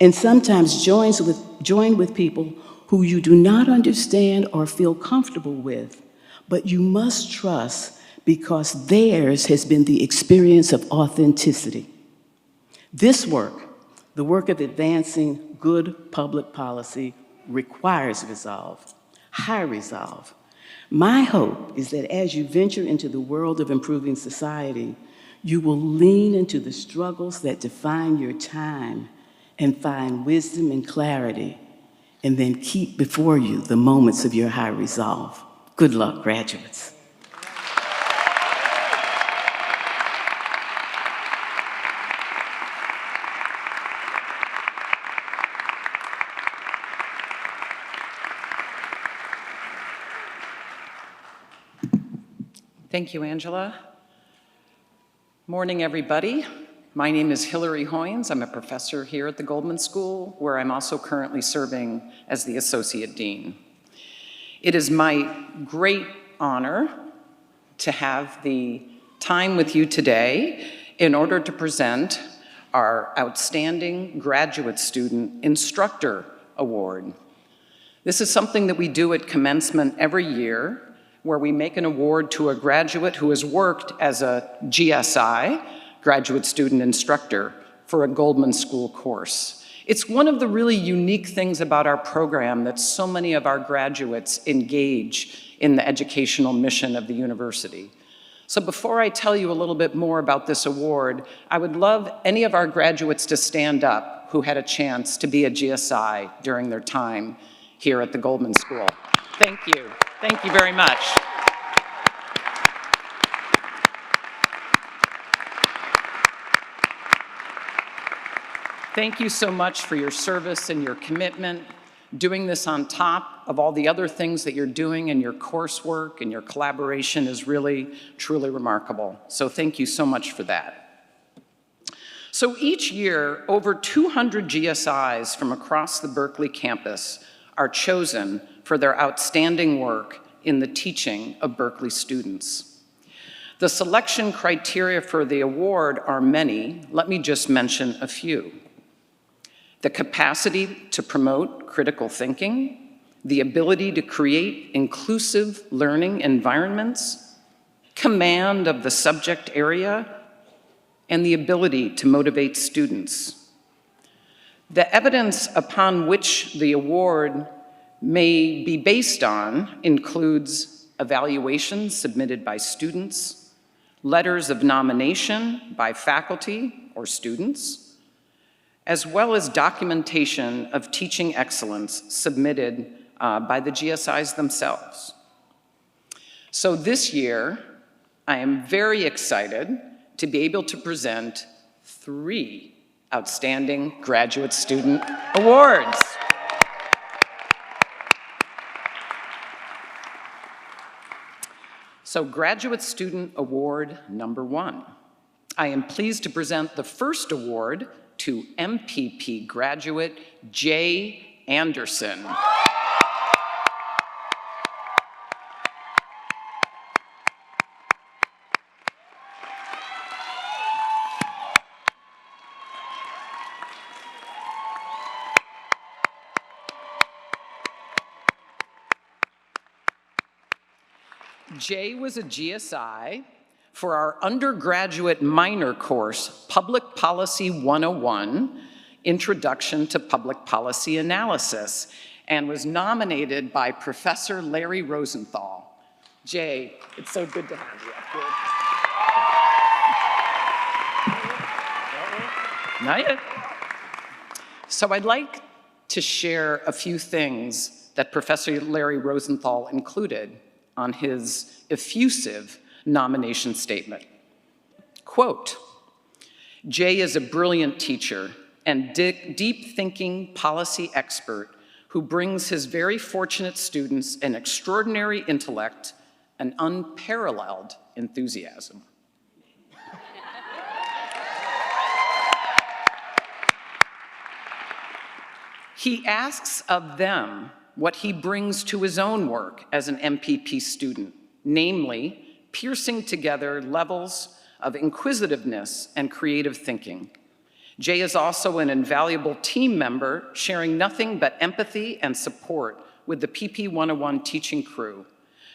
Speaker 6: and sometimes join with people who you do not understand or feel comfortable with, but you must trust because theirs has been the experience of authenticity. This work, the work of advancing good public policy, requires resolve, high resolve. My hope is that as you venture into the world of improving society, you will lean into the struggles that define your time and find wisdom and clarity, and then keep before you the moments of your high resolve. Good luck, graduates.
Speaker 7: Thank you, Angela. Morning, everybody. My name is Hillary Hoynes. I'm a professor here at the Goldman School, where I'm also currently serving as the Associate Dean. It is my great honor to have the time with you today in order to present our Outstanding Graduate Student Instructor Award. This is something that we do at commencement every year, where we make an award to a graduate who has worked as a GSI, graduate student instructor, for a Goldman School course. It's one of the really unique things about our program that so many of our graduates engage in the educational mission of the university. So before I tell you a little bit more about this award, I would love any of our graduates to stand up who had a chance to be a GSI during their time here at the Goldman School. Thank you. Thank you very much. Thank you so much for your service and your commitment. Doing this on top of all the other things that you're doing in your coursework and your collaboration is really, truly remarkable. So thank you so much for that. So each year, over 200 GSIs from across the Berkeley campus are chosen for their outstanding work in the teaching of Berkeley students. The selection criteria for the award are many. Let me just mention a few. The capacity to promote critical thinking, the ability to create inclusive learning environments, command of the subject area, and the ability to motivate students. The evidence upon which the award may be based on includes evaluations submitted by students, letters of nomination by faculty or students, as well as documentation of teaching excellence submitted by the GSIs themselves. So this year, I am very excited to be able to present 3 Outstanding Graduate Student Awards. So Graduate Student Award number 1. I am pleased to present the first award to MPP graduate Jay Anderson. Jay was a GSI for our undergraduate minor course, Public Policy 101, Introduction to Public Policy Analysis, and was nominated by Professor Larry Rosenthal. Jay, it's so good to have you. Not yet. So I'd like to share a few things that Professor Larry Rosenthal included on his effusive nomination statement. Quote, Jay is a brilliant teacher and deep thinking policy expert who brings his very fortunate students an extraordinary intellect and unparalleled enthusiasm. He asks of them what he brings to his own work as an MPP student, namely, piecing together levels of inquisitiveness and creative thinking. Jay is also an invaluable team member, sharing nothing but empathy and support with the PP 101 teaching crew.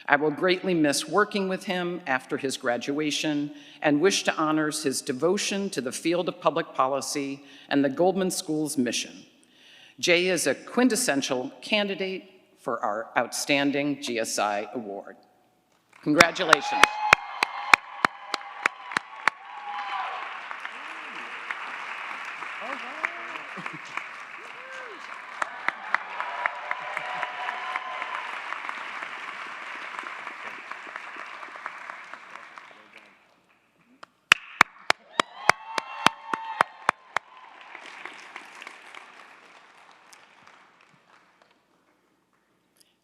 Speaker 7: I will greatly miss working with him after his graduation and wish to honor his devotion to the field of public policy and the Goldman School's mission. Jay is a quintessential candidate for our Outstanding GSI Award. Congratulations.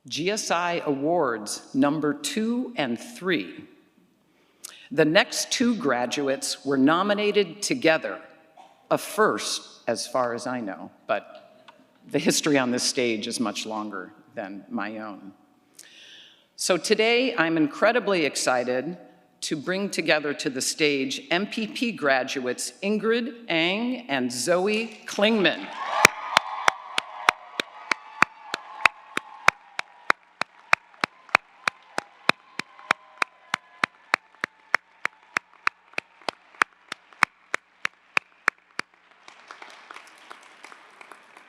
Speaker 7: GSI Awards number 2 and 3. The next 2 graduates were nominated together, a first as far as I know, but the history on this stage is much longer than my own. So today I'm incredibly excited to bring together to the stage MPP graduates Ingrid Ang and Zoe Klingman.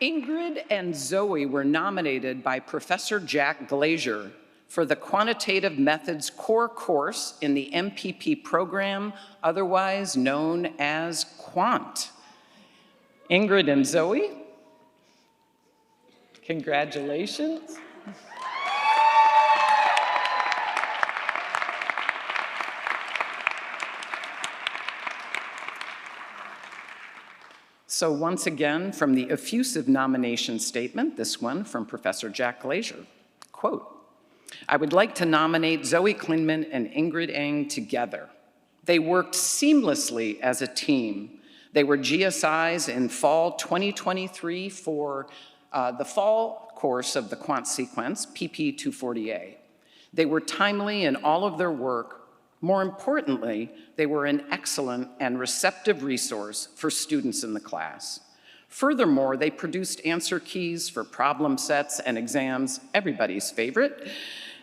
Speaker 7: Ingrid and Zoe were nominated by Professor Jack Glazier for the Quantitative Methods Core Course in the MPP program, otherwise known as Quant. Ingrid and Zoe, congratulations. So once again, from the effusive nomination statement, this one from Professor Jack Glazier, quote, I would like to nominate Zoe Klingman and Ingrid Ang together. They worked seamlessly as a team. They were GSIs in fall 2023 for the fall course of the quant sequence, PP 240A. They were timely in all of their work. More importantly, they were an excellent and receptive resource for students in the class. Furthermore, they produced answer keys for problem sets and exams, everybody's favorite,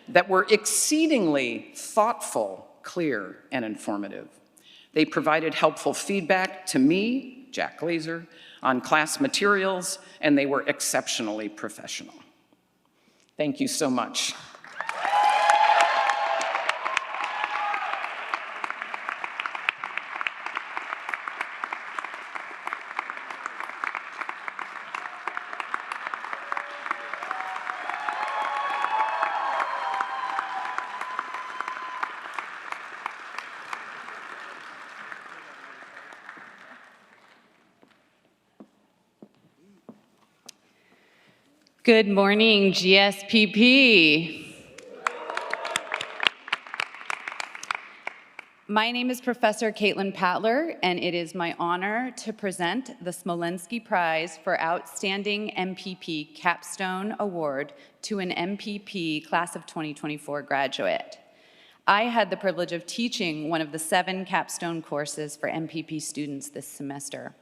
Speaker 7: that were exceedingly thoughtful, clear, and informative. They provided helpful feedback to me, Jack Glazier, on class materials, and they were exceptionally professional. Thank you so much.
Speaker 5: Good morning, GSPP. My name is Professor Caitlin Patler, and it is my honor to present the Smolensky Prize for Outstanding MPP Capstone Award to an MPP Class of 2024 graduate. I had the privilege of teaching one of the 7 capstone courses for MPP students this semester.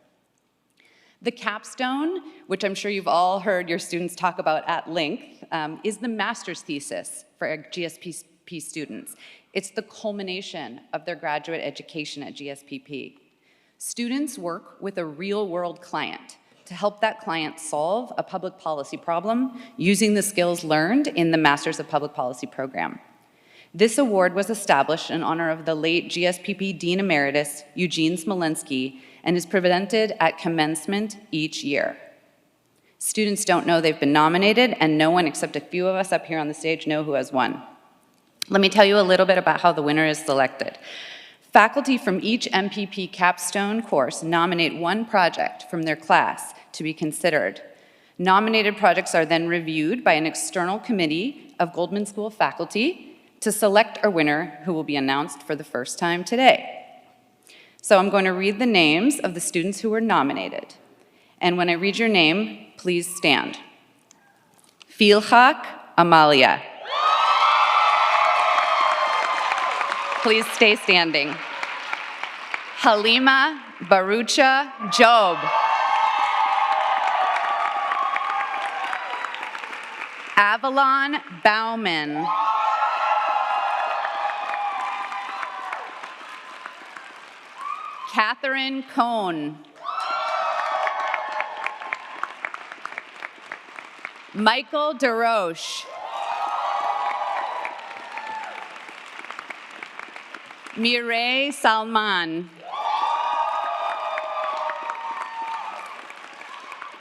Speaker 5: The capstone, which I'm sure you've all heard your students talk about at length, is the master's thesis for GSPP students. It's the culmination of their graduate education at GSPP. Students work with a real-world client to help that client solve a public policy problem using the skills learned in the Masters of Public Policy program. This award was established in honor of the late GSPP Dean Emeritus, Eugene Smolensky, and is presented at commencement each year. Students don't know they've been nominated, and no one except a few of us up here on the stage know who has won. Let me tell you a little bit about how the winner is selected. Faculty from each MPP capstone course nominate one project from their class to be considered. Nominated projects are then reviewed by an external committee of Goldman School faculty to select a winner who will be announced for the first time today. So I'm going to read the names of the students who were nominated. And when I read your name, please stand. Filhak Amalia. Please stay standing. Halima Barucha Job.
Speaker 8: Avalon Bauman. Catherine Cohn. Michael DeRoche. Mireille Salman.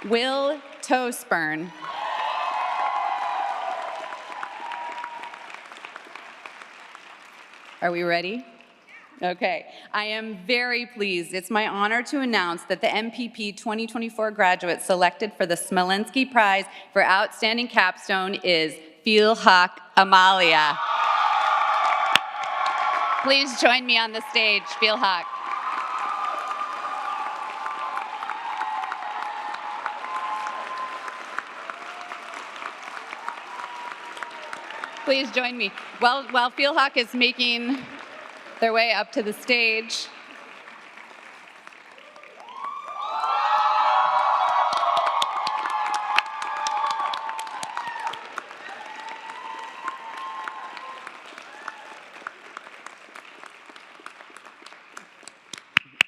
Speaker 8: Will Toespern. Are we ready? Okay. I am very pleased. It's my honor to announce that the MPP 2024 graduate selected for the Smolensky Prize for Outstanding Capstone is Philhak Amalia. Please join me on the stage, Philhak. Please join me. While Philhak is making their way up to the stage,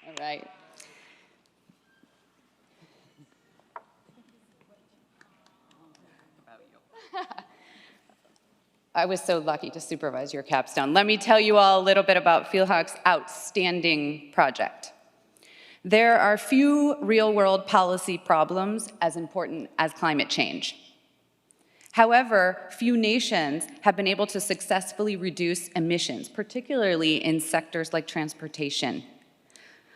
Speaker 8: all right. I was so lucky to supervise your capstone. Let me tell you all a little bit about Philhak's outstanding project. There are few real-world policy problems as important as climate change. However, few nations have been able to successfully reduce emissions, particularly in sectors like transportation.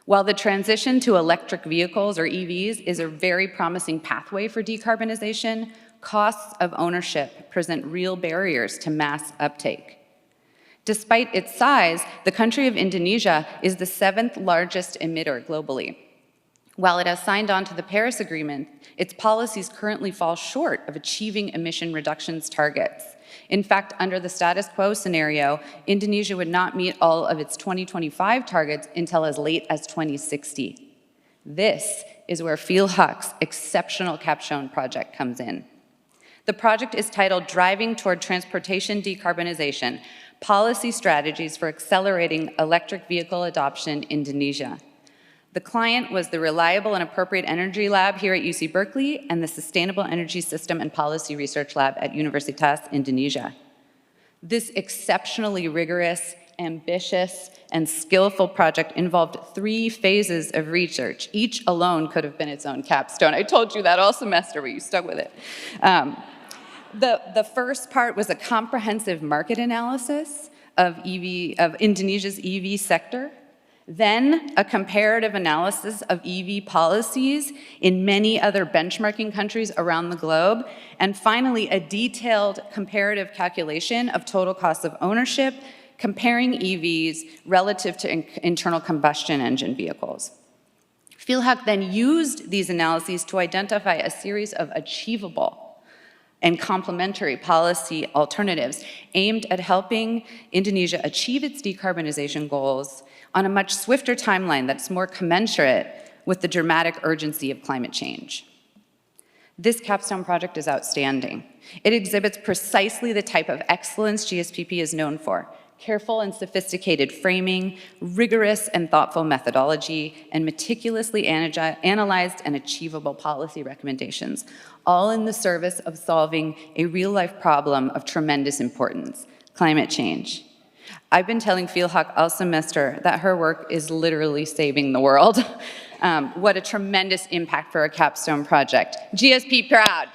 Speaker 8: While the transition to electric vehicles, or EVs, is a very promising pathway for decarbonization, costs of ownership present real barriers to mass uptake. Despite its size, the country of Indonesia is the 7th largest emitter globally. While it has signed on to the Paris Agreement, its policies currently fall short of achieving emission reductions targets. In fact, under the status quo scenario, Indonesia would not meet all of its 2025 targets until as late as 2060. This is where Philhak's exceptional capstone project comes in. The project is titled Driving Toward Transportation Decarbonization, Policy Strategies for Accelerating Electric Vehicle Adoption in Indonesia. The client was the Reliable and Appropriate Energy Lab here at UC Berkeley and the Sustainable Energy System and Policy Research Lab at Universitas Indonesia. This exceptionally rigorous, ambitious, and skillful project involved 3 phases of research. Each alone could have been its own capstone. I told you that all semester, but you stuck with it. The first part was a comprehensive market analysis of Indonesia's EV sector, then a comparative analysis of EV policies in many other benchmarking countries around the globe, and finally a detailed comparative calculation of total cost of ownership, comparing EVs relative to internal combustion engine vehicles. Philhak then used these analyses to identify a series of achievable and complementary policy alternatives aimed at helping Indonesia achieve its decarbonization goals on a much swifter timeline that's more commensurate with the dramatic urgency of climate change. This capstone project is outstanding. It exhibits precisely the type of excellence GSPP is known for: careful and sophisticated framing, rigorous and thoughtful methodology, and meticulously analyzed and achievable policy recommendations, all in the service of solving a real-life problem of tremendous importance: climate change. I've been telling Philhak all semester that her work is literally saving the world. What a tremendous impact for a capstone project. GSP proud.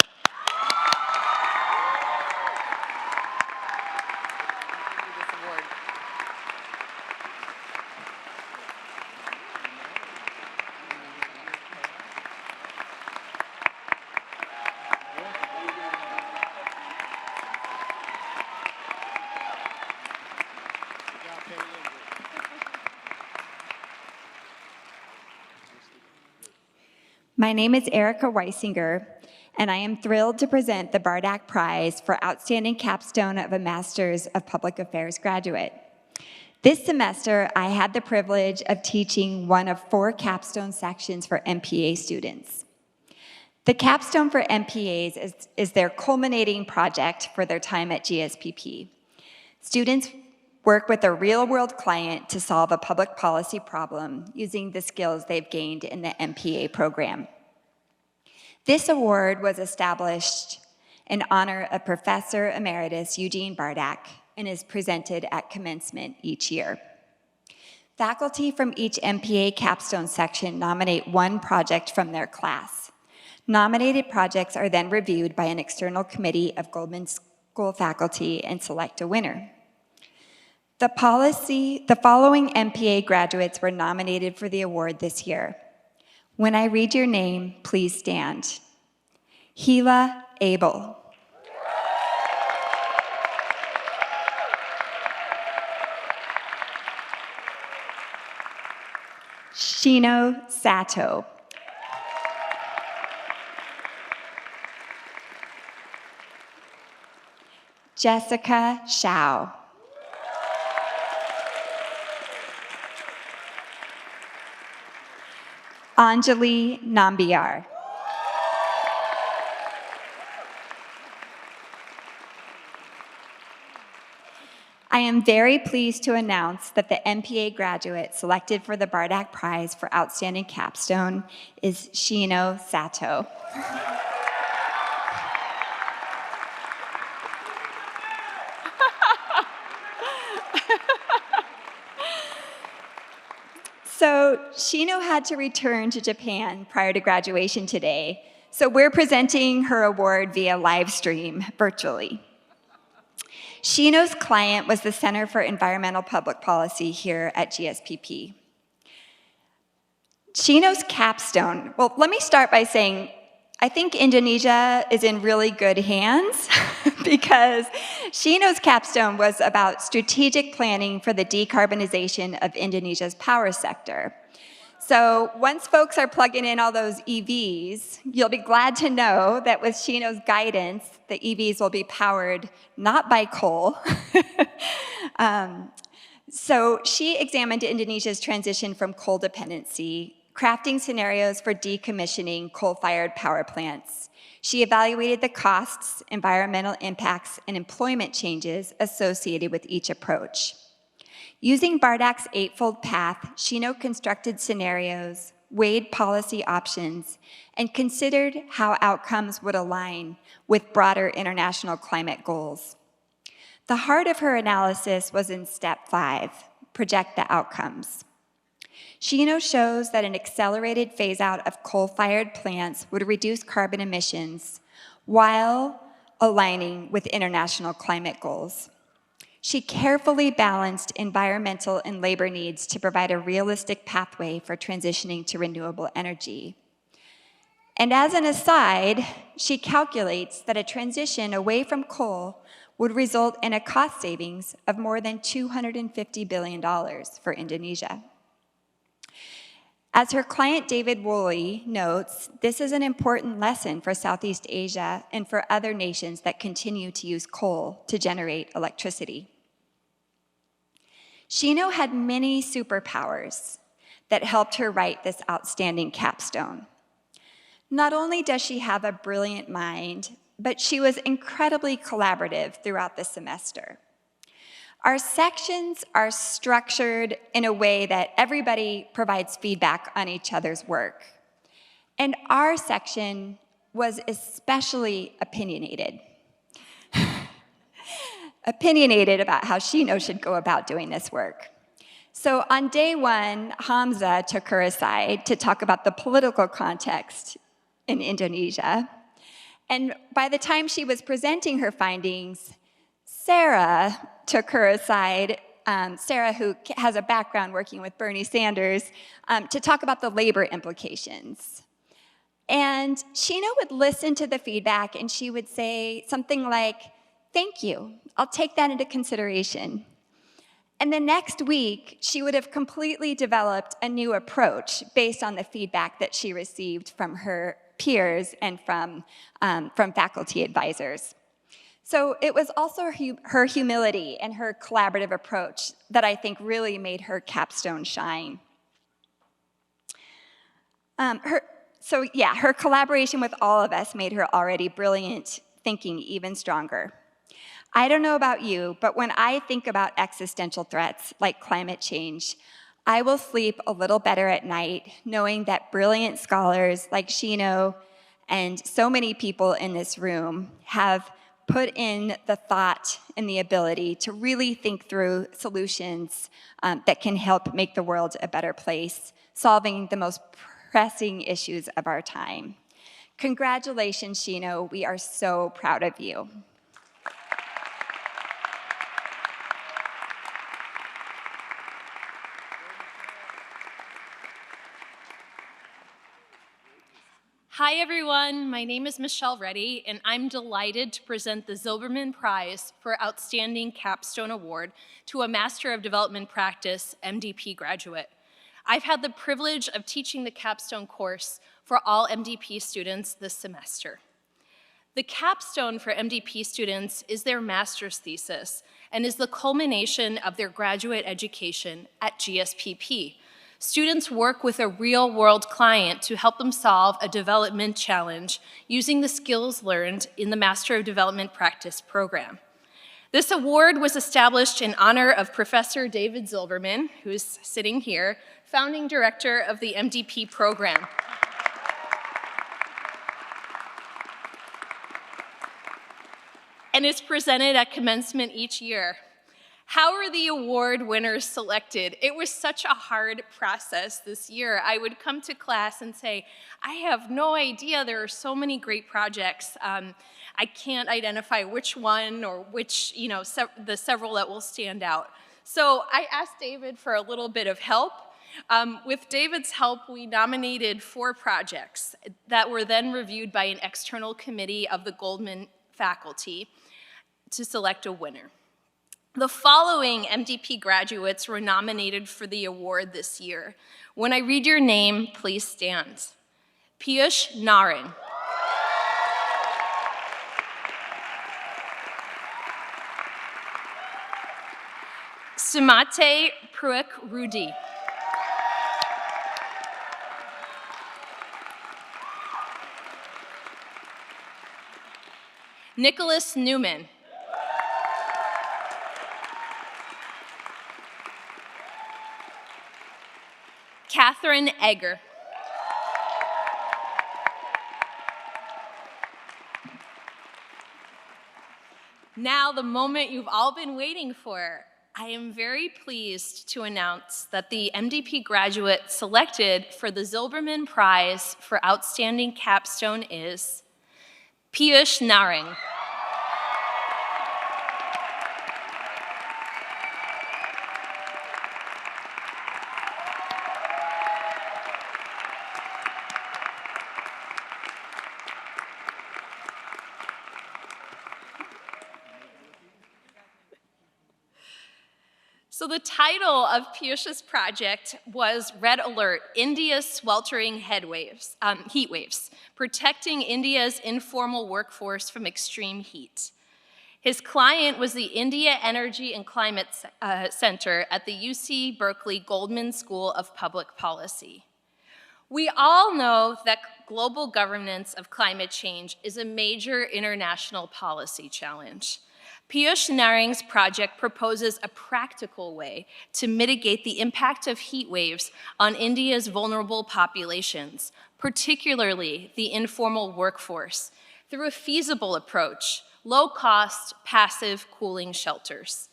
Speaker 9: My name is Erica Weisinger, and I am thrilled to present the Bardak Prize for Outstanding Capstone of a Master's of Public Affairs graduate. This semester, I had the privilege of teaching one of 4 capstone sections for MPA students. The capstone for MPAs is their culminating project for their time at GSPP. Students work with a real-world client to solve a public policy problem using the skills they've gained in the MPA program. This award was established in honor of Professor Emeritus Eugene Bardak and is presented at commencement each year. Faculty from each MPA capstone section nominate one project from their class. Nominated projects are then reviewed by an external committee of Goldman School faculty and select a winner. The following MPA graduates were nominated for the award this year. When I read your name, please stand. Gila Abel. Shino Sato. Jessica Shao. Anjali Nambiar. I am very pleased to announce that the MPA graduate selected for the Bardak Prize for Outstanding Capstone is Shino Sato. So Shino had to return to Japan prior to graduation today, so we're presenting her award via live stream virtually. Shino's client was the Center for Environmental Public Policy here at GSPP. Shino's capstone, well, let me start by saying I think Indonesia is in really good hands because Shino's capstone was about strategic planning for the decarbonization of Indonesia's power sector. So once folks are plugging in all those EVs, you'll be glad to know that with Shino's guidance, the EVs will be powered not by coal. So she examined Indonesia's transition from coal dependency, crafting scenarios for decommissioning coal-fired power plants. She evaluated the costs, environmental impacts, and employment changes associated with each approach. Using Bardak's eightfold path, Shino constructed scenarios, weighed policy options, and considered how outcomes would align with broader international climate goals. The heart of her analysis was in step 5, project the outcomes. Shino shows that an accelerated phase-out of coal-fired plants would reduce carbon emissions while aligning with international climate goals. She carefully balanced environmental and labor needs to provide a realistic pathway for transitioning to renewable energy. And as an aside, she calculates that a transition away from coal would result in a cost savings of more than $250 billion for Indonesia. As her client David Woolley notes, this is an important lesson for Southeast Asia and for other nations that continue to use coal to generate electricity. Shino had many superpowers that helped her write this outstanding capstone. Not only does she have a brilliant mind, but she was incredibly collaborative throughout the semester. Our sections are structured in a way that everybody provides feedback on each other's work. And our section was especially opinionated. Opinionated about how Shino should go about doing this work. So on day 1, Hamza took her aside to talk about the political context in Indonesia. And by the time she was presenting her findings, Sarah took her aside, Sarah, who has a background working with Bernie Sanders, to talk about the labor implications. And Shino would listen to the feedback and she would say something like, "Thank you, I'll take that into consideration." And the next week, she would have completely developed a new approach based on the feedback that she received from her peers and from faculty advisors. So it was also her humility and her collaborative approach that I think really made her capstone shine. So yeah, her collaboration with all of us made her already brilliant thinking even stronger. I don't know about you, but when I think about existential threats like climate change, I will sleep a little better at night knowing that brilliant scholars like Shino and so many people in this room have put in the thought and the ability to really think through solutions that can help make the world a better place, solving the most pressing issues of our time. Congratulations, Shino. We are so proud of you.
Speaker 10: Hi, everyone. My name is Michelle Reddy, and I'm delighted to present the Zilberman Prize for Outstanding Capstone Award to a Master of Development Practice MDP graduate. I've had the privilege of teaching the capstone course for all MDP students this semester. The capstone for MDP students is their master's thesis and is the culmination of their graduate education at GSPP. Students work with a real-world client to help them solve a development challenge using the skills learned in the Master of Development Practice program. This award was established in honor of Professor David Zilberman, who's sitting here, founding director of the MDP program. And is presented at commencement each year. How are the award winners selected? It was such a hard process this year. I would come to class and say, I have no idea, there are so many great projects. I can't identify which one or which, the several that will stand out. So I asked David for a little bit of help. With David's help, we nominated 4 projects that were then reviewed by an external committee of the Goldman faculty to select a winner. The following MDP graduates were nominated for the award this year. When I read your name, please stand. Piyush Naran. Sumate Pruik Rudi. Nicholas Newman. Catherine Egger. Now, the moment you've all been waiting for. I am very pleased to announce that the MDP graduate selected for the Zilberman Prize for Outstanding Capstone is Piyush Naran. So the title of Piyush's project was Red Alert, India's Sweltering Heat Waves, Protecting India's Informal Workforce from Extreme Heat. His client was the India Energy and Climate Center at the UC Berkeley Goldman School of Public Policy. We all know that global governance of climate change is a major international policy challenge. Piyush Naran's project proposes a practical way to mitigate the impact of heat waves on India's vulnerable populations, particularly the informal workforce, through a feasible approach, low-cost, passive cooling shelters.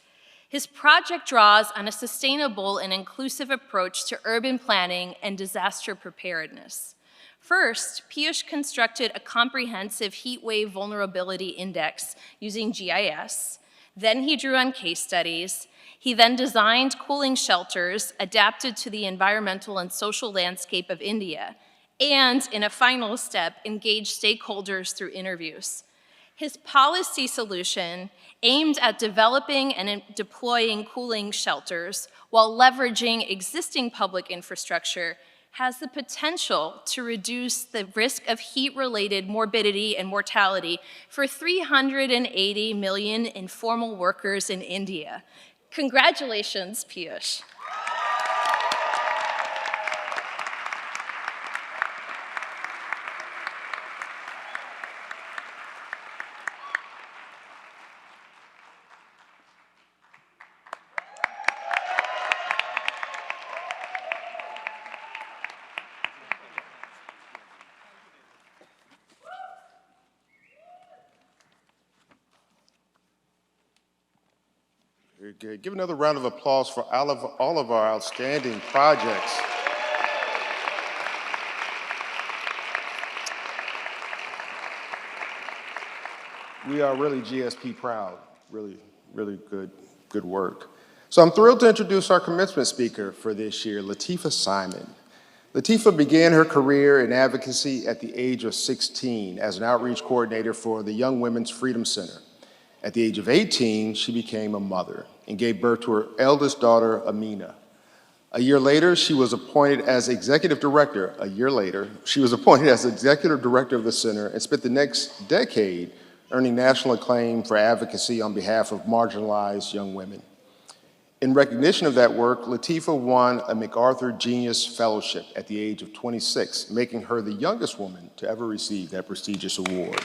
Speaker 10: His project draws on a sustainable and inclusive approach to urban planning and disaster preparedness. First, Piyush constructed a comprehensive heat wave vulnerability index using GIS. Then he drew on case studies. He then designed cooling shelters adapted to the environmental and social landscape of India, and in a final step, engaged stakeholders through interviews. His policy solution aimed at developing and deploying cooling shelters while leveraging existing public infrastructure has the potential to reduce the risk of heat-related morbidity and mortality for 380 million informal workers in India. Congratulations, Piyush.
Speaker 1: Very good. Give another round of applause for all of our outstanding projects. We are really GSP proud. Really, really good work. So I'm thrilled to introduce our commencement speaker for this year, Latifah Simon. Latifah began her career in advocacy at the age of 16 as an outreach coordinator for the Young Women's Freedom Center. At the age of 18, she became a mother and gave birth to her eldest daughter, Amina. A year later, she was appointed as executive director. A year later, she was appointed as executive director of the center and spent the next decade earning national acclaim for advocacy on behalf of marginalized young women. In recognition of that work, Latifah won a MacArthur Genius Fellowship at the age of 26, making her the youngest woman to ever receive that prestigious award.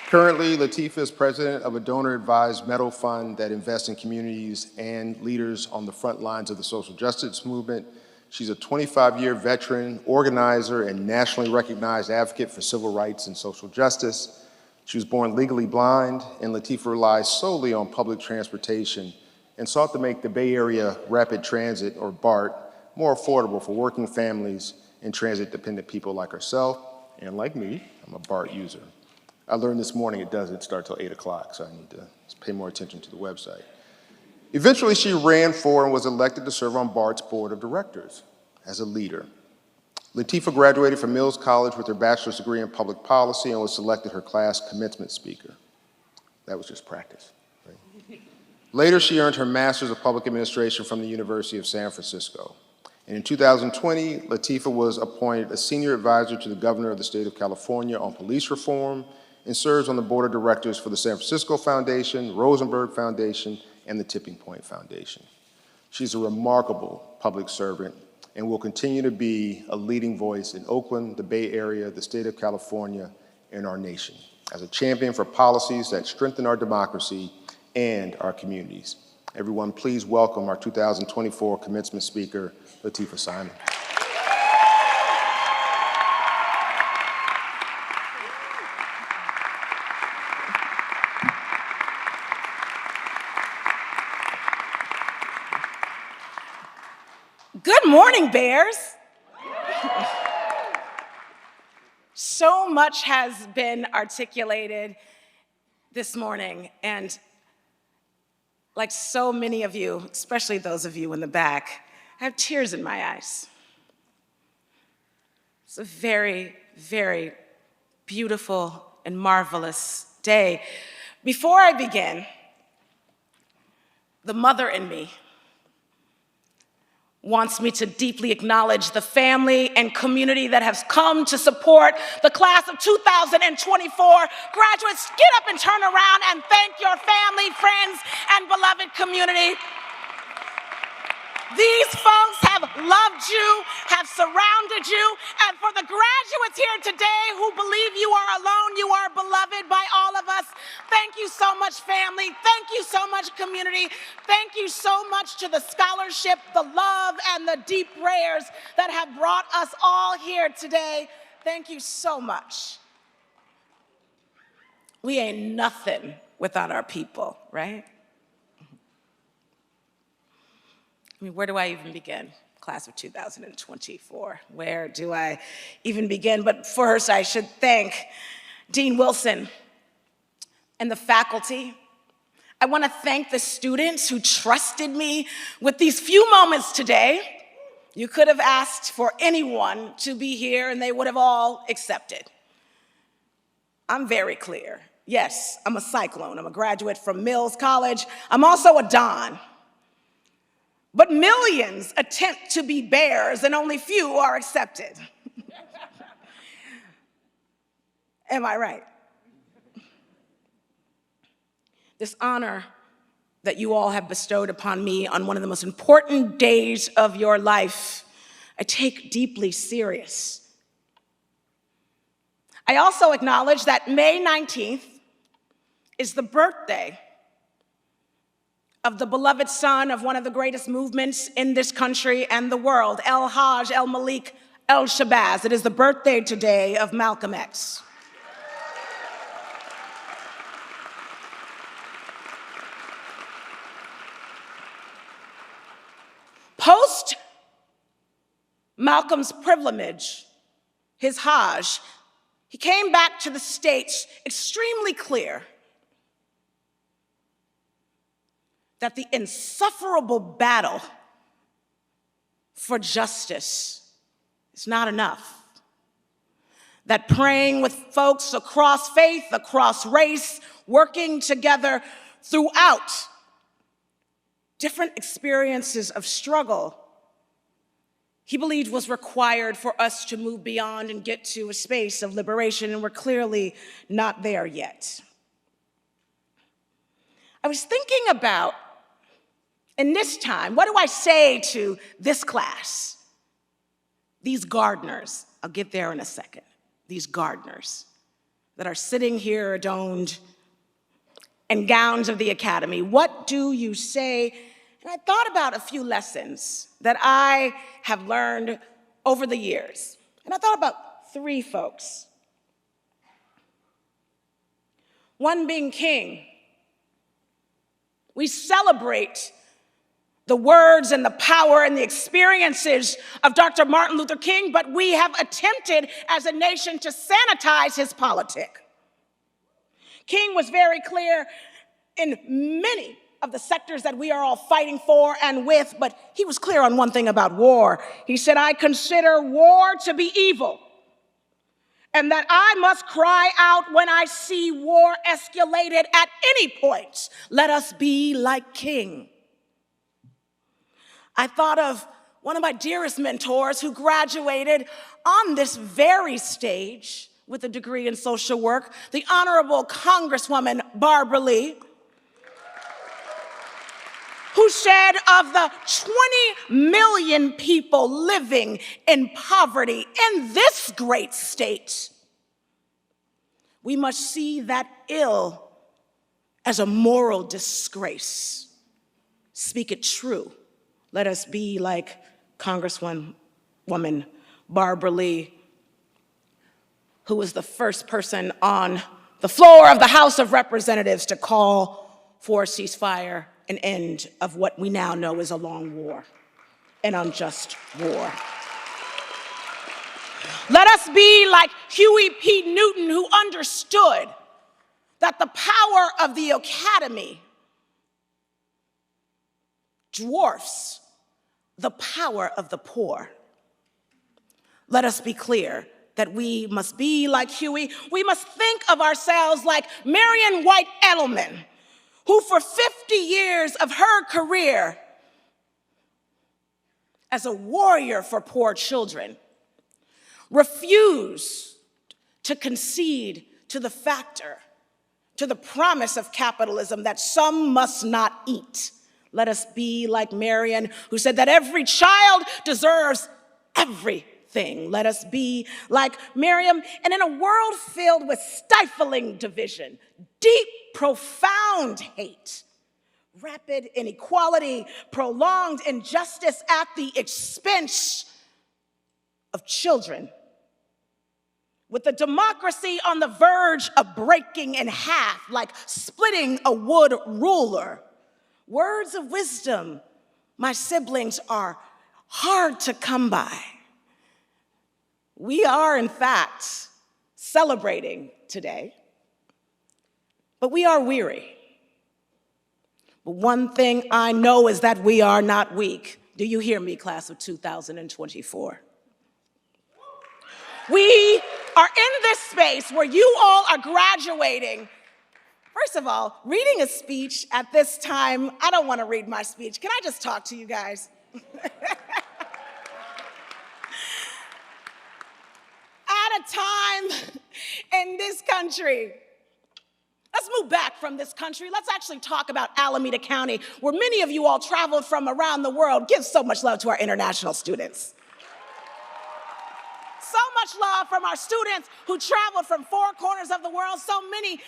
Speaker 1: Currently, Latifah is president of a donor-advised medal fund that invests in communities and leaders on the front lines of the social justice movement. She's a 25-year veteran, organizer, and nationally recognized advocate for civil rights and social justice. She was born legally blind, and Latifah relies solely on public transportation and sought to make the Bay Area Rapid Transit, or BART, more affordable for working families and transit-dependent people like herself, and like me, I'm a BART user. I learned this morning it doesn't start till 8 o'clock, so I need to pay more attention to the website. Eventually, she ran for and was elected to serve on BART's board of directors as a leader. Latifah graduated from Mills College with her bachelor's degree in public policy and was selected her class commencement speaker. That was just practice. Right? Later, she earned her master's of public administration from the University of San Francisco. And in 2020, Latifah was appointed a senior advisor to the governor of the state of California on police reform and serves on the board of directors for the San Francisco Foundation, Rosenberg Foundation, and the Tipping Point Foundation. She's a remarkable public servant and will continue to be a leading voice in Oakland, the Bay Area, the state of California, and our nation as a champion for policies that strengthen our democracy and our communities. Everyone, please welcome our 2024 commencement speaker, Latifah Simon.
Speaker 11: Good morning, Bears. So much has been articulated this morning, and like so many of you, especially those of you in the back, I have tears in my eyes. It's a very, very beautiful and marvelous day. Before I begin, the mother in me wants me to deeply acknowledge the family and community that has come to support the class of 2024 graduates. Get up and turn around and thank your family, friends, and beloved community. These folks have loved you, have surrounded you, and for the graduates here today who believe you are alone, you are beloved by all of us. Thank you so much, family. Thank you so much, community. Thank you so much to the scholarship, the love, and the deep prayers that have brought us all here today. Thank you so much. We ain't nothing without our people, right? I mean, where do I even begin? Class of 2024. Where do I even begin? But first, I should thank Dean Wilson and the faculty. I want to thank the students who trusted me with these few moments today. You could have asked for anyone to be here, and they would have all accepted. I'm very clear. Yes, I'm a Cyclone. I'm a graduate from Mills College. I'm also a Don. But millions attempt to be Bears and only few are accepted. Am I right? This honor that you all have bestowed upon me on one of the most important days of your life, I take deeply serious. I also acknowledge that May 19th is the birthday of the beloved son of one of the greatest movements in this country and the world, El-Hajj El-Malik El-Shabazz. It is the birthday today of Malcolm X. Malcolm's pilgrimage, his Hajj, he came back to the States extremely clear that the insufferable battle for justice is not enough. That praying with folks across faith, across race, working together throughout different experiences of struggle, he believed was required for us to move beyond and get to a space of liberation, and we're clearly not there yet. I was thinking about, in this time, what do I say to this class? These gardeners, I'll get there in a second, these gardeners that are sitting here adorned in gowns of the academy. What do you say? And I thought about a few lessons that I have learned over the years. And I thought about 3 folks. One being King. We celebrate the words and the power and the experiences of Dr. Martin Luther King, but we have attempted as a nation to sanitize his politic. King was very clear in many of the sectors that we are all fighting for and with, but he was clear on one thing about war. He said, I consider war to be evil, and that I must cry out when I see war escalated at any point. Let us be like King. I thought of one of my dearest mentors who graduated on this very stage with a degree in social work, the Honorable Congresswoman Barbara Lee, who said of the 20 million people living in poverty in this great state, we must see that ill as a moral disgrace. Speak it true. Let us be like Congresswoman Barbara Lee, who was the first person on the floor of the House of Representatives to call for a ceasefire, an end of what we now know is a long war, an unjust war. Let us be like Huey P. Newton, who understood that the power of the academy dwarfs the power of the poor. Let us be clear that we must be like Huey. We must think of ourselves like Marion White Edelman, who for 50 years of her career as a warrior for poor children refused to concede to the factor, to the promise of capitalism that some must not eat. Let us be like Marion, who said that every child deserves everything. Let us be like Miriam, and in a world filled with stifling division, deep, profound hate, rapid inequality, prolonged injustice at the expense of children, with the democracy on the verge of breaking in half, like splitting a wood ruler, words of wisdom, my siblings, are hard to come by. We are, in fact, celebrating today, but we are weary. But one thing I know is that we are not weak. Do you hear me, class of 2024? We are in this space where you all are graduating. First of all, reading a speech at this time, I don't want to read my speech. Can I just talk to you guys? At a time in this country, let's move back from this country. Let's actually talk about Alameda County, where many of you all traveled from around the world. Give so much love to our international students. So much love from our students who traveled from 4 corners of the world. So many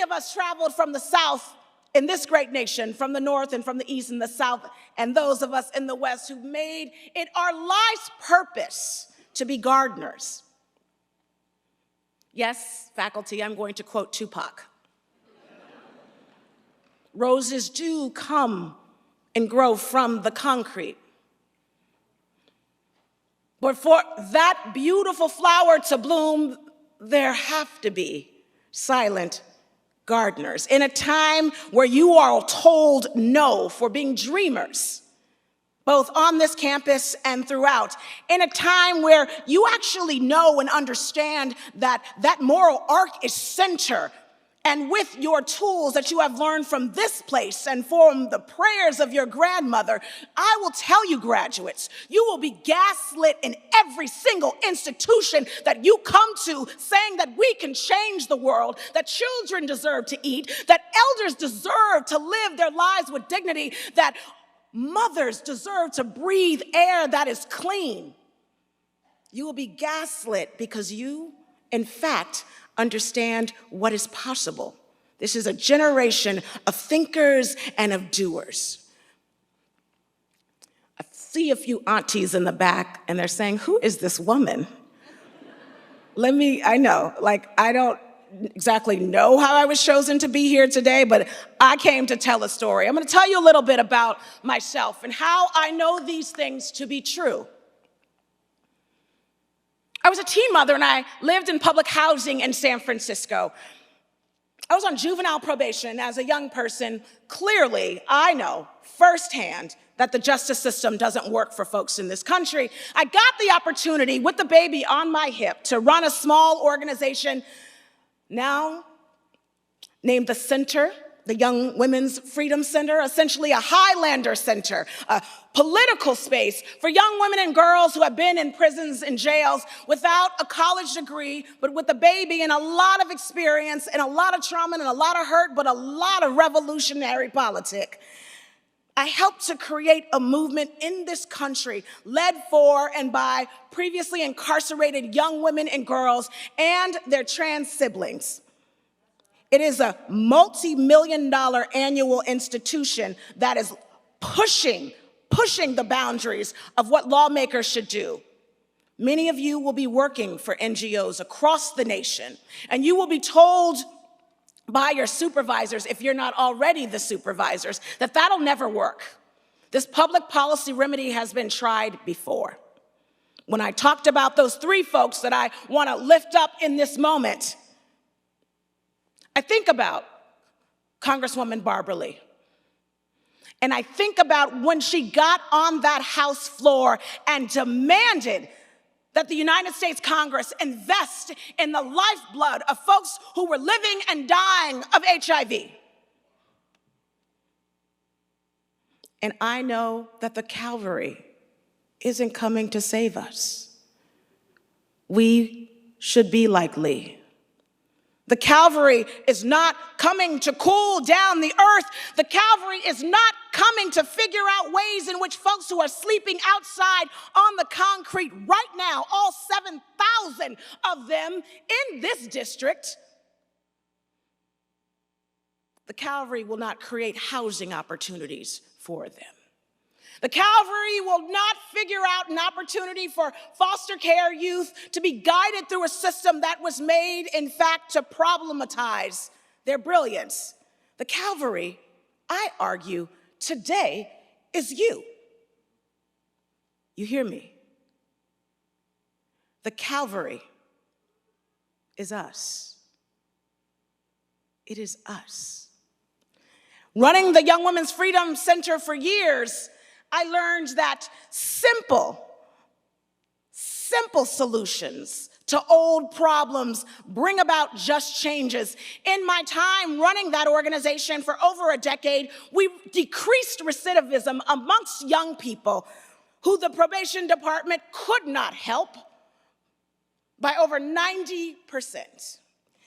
Speaker 11: of us traveled from the South in this great nation, from the North and from the East and the South, and those of us in the West who made it our life's purpose to be gardeners. Yes, faculty, I'm going to quote Tupac. Roses do come and grow from the concrete. But for that beautiful flower to bloom, there have to be silent gardeners. In a time where you are told no for being dreamers, both on this campus and throughout, in a time where you actually know and understand that that moral arc is center, and with your tools that you have learned from this place and from the prayers of your grandmother, I will tell you, graduates, you will be gaslit in every single institution that you come to, saying that we can change the world, that children deserve to eat, that elders deserve to live their lives with dignity, that mothers deserve to breathe air that is clean. You will be gaslit because you, in fact, understand what is possible. This is a generation of thinkers and of doers. I see a few aunties in the back, and they're saying, who is this woman? I don't exactly know how I was chosen to be here today, but I came to tell a story. I'm gonna tell you a little bit about myself and how I know these things to be true. I was a teen mother and I lived in public housing in San Francisco. I was on juvenile probation as a young person. Clearly, I know firsthand that the justice system doesn't work for folks in this country. I got the opportunity with the baby on my hip to run a small organization now named the Center, the Young Women's Freedom Center, essentially a Highlander Center, a political space for young women and girls who have been in prisons and jails without a college degree, but with a baby and a lot of experience and a lot of trauma and a lot of hurt, but a lot of revolutionary politic. I helped to create a movement in this country led for and by previously incarcerated young women and girls and their trans siblings. It is a multi-million-dollar annual institution that is pushing the boundaries of what lawmakers should do. Many of you will be working for NGOs across the nation, and you will be told by your supervisors, if you're not already the supervisors, that that'll never work. This public policy remedy has been tried before. When I talked about those three folks that I want to lift up in this moment, I think about Congresswoman Barbara Lee. And I think about when she got on that House floor and demanded that the United States Congress invest in the lifeblood of folks who were living and dying of HIV. And I know that the Calvary isn't coming to save us. We should be like Lee. The Calvary is not coming to cool down the earth. The Calvary is not coming to figure out ways in which folks who are sleeping outside on the concrete right now, all 7,000 of them in this district, the Calvary will not create housing opportunities for them. The Calvary will not figure out an opportunity for foster care youth to be guided through a system that was made, in fact, to problematize their brilliance. The Calvary, I argue, today is you. You hear me? The Calvary is us. It is us. Running the Young Women's Freedom Center for years, I learned that simple solutions to old problems bring about just changes. In my time running that organization for over a decade, we decreased recidivism amongst young people who the probation department could not help by over 90%.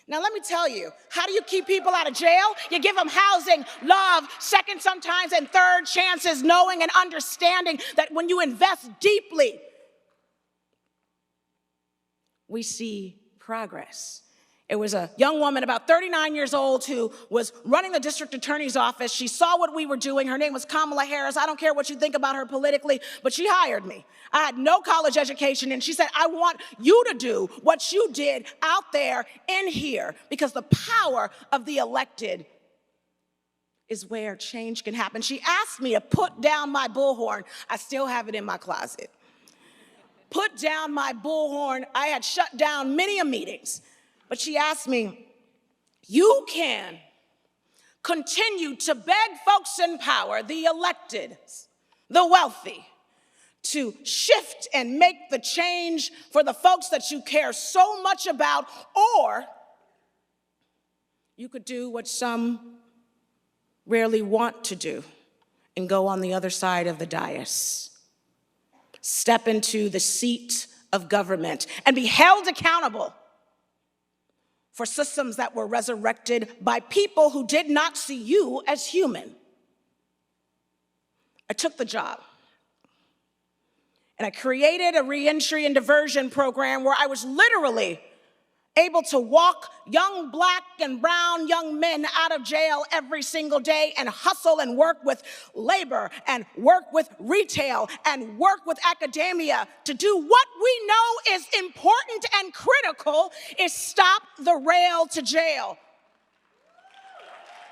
Speaker 11: Now, let me tell you, how do you keep people out of jail? You give them housing, love, second sometimes, and third chances, knowing and understanding that when you invest deeply, we see progress. It was a young woman about 39 years old who was running the district attorney's office. She saw what we were doing. Her name was Kamala Harris. I don't care what you think about her politically, but she hired me. I had no college education, and she said, I want you to do what you did out there in here, because the power of the elected is where change can happen. She asked me to put down my bullhorn. I still have it in my closet. put down my bullhorn. I had shut down many a meetings. But she asked me, you can continue to beg folks in power, the elected, the wealthy, to shift and make the change for the folks that you care so much about, or you could do what some rarely want to do and go on the other side of the dais, step into the seat of government and be held accountable for systems that were resurrected by people who did not see you as human. I took the job. And I created a reentry and diversion program where I was literally able to walk young black and brown young men out of jail every single day and hustle and work with labor and work with retail and work with academia to do what we know is important and critical, is stop the rail to jail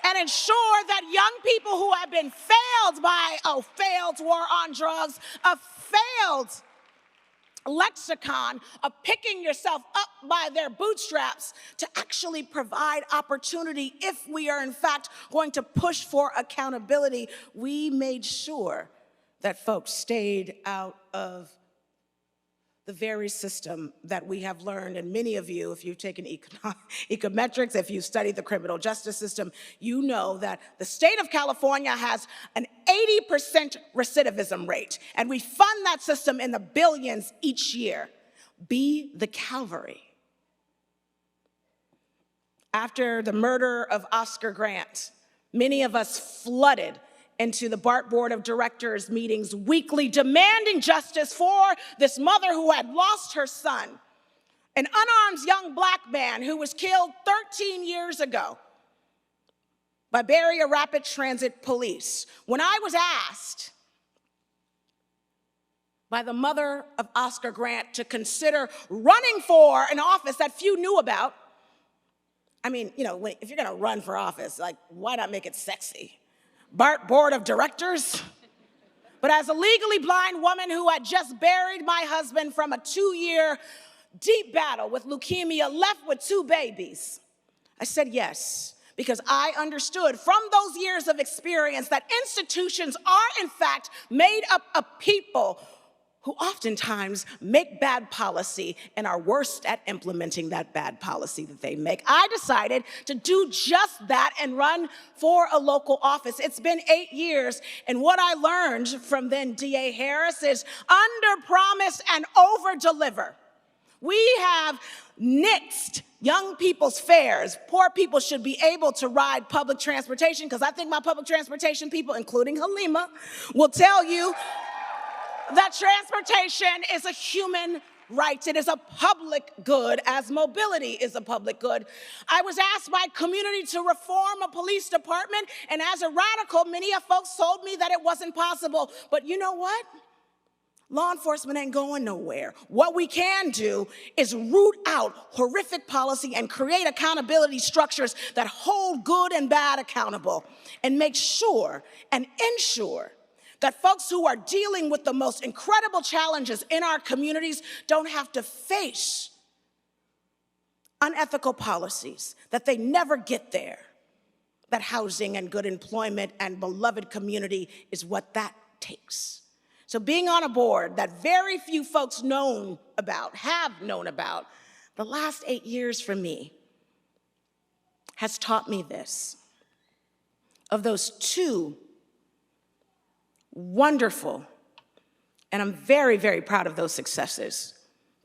Speaker 11: and ensure that young people who have been failed by a failed war on drugs, a failed lexicon of picking yourself up by their bootstraps, to actually provide opportunity. If we are in fact going to push for accountability, we made sure that folks stayed out of the very system that we have learned, and many of you, if you've taken econometrics, if you've studied the criminal justice system, you know that the state of California has an 80% recidivism rate, and we fund that system in the billions each year. Be the cavalry. After the murder of Oscar Grant, many of us flooded into the BART Board of Directors meetings weekly, demanding justice for this mother who had lost her son, an unarmed young black man who was killed 13 years ago by Bay Area Rapid Transit Police. When I was asked by the mother of Oscar Grant to consider running for an office that few knew about, I mean, you know, if you're gonna run for office, like, why not make it sexy? BART Board of Directors? But as a legally blind woman who had just buried my husband from a 2-year deep battle with leukemia, left with 2 babies, I said yes, because I understood from those years of experience that institutions are in fact made up of people who oftentimes make bad policy and are worst at implementing that bad policy that they make. I decided to do just that and run for a local office. It's been 8 years, and what I learned from then DA Harris is under-promise and over-deliver. We have nixed young people's fares. Poor people should be able to ride public transportation, because I think my public transportation people, including Halima, will tell you that transportation is a human right. It is a public good, as mobility is a public good. I was asked by community to reform a police department, and as a radical, many of folks told me that it wasn't possible. But you know what? Law enforcement ain't going nowhere. What we can do is root out horrific policy and create accountability structures that hold good and bad accountable, and make sure and ensure that folks who are dealing with the most incredible challenges in our communities don't have to face unethical policies, that they never get there, that housing and good employment and beloved community is what that takes. So being on a board that very few folks have known about, the last 8 years for me has taught me this. Of those 2 wonderful, and I'm very, very proud of those successes.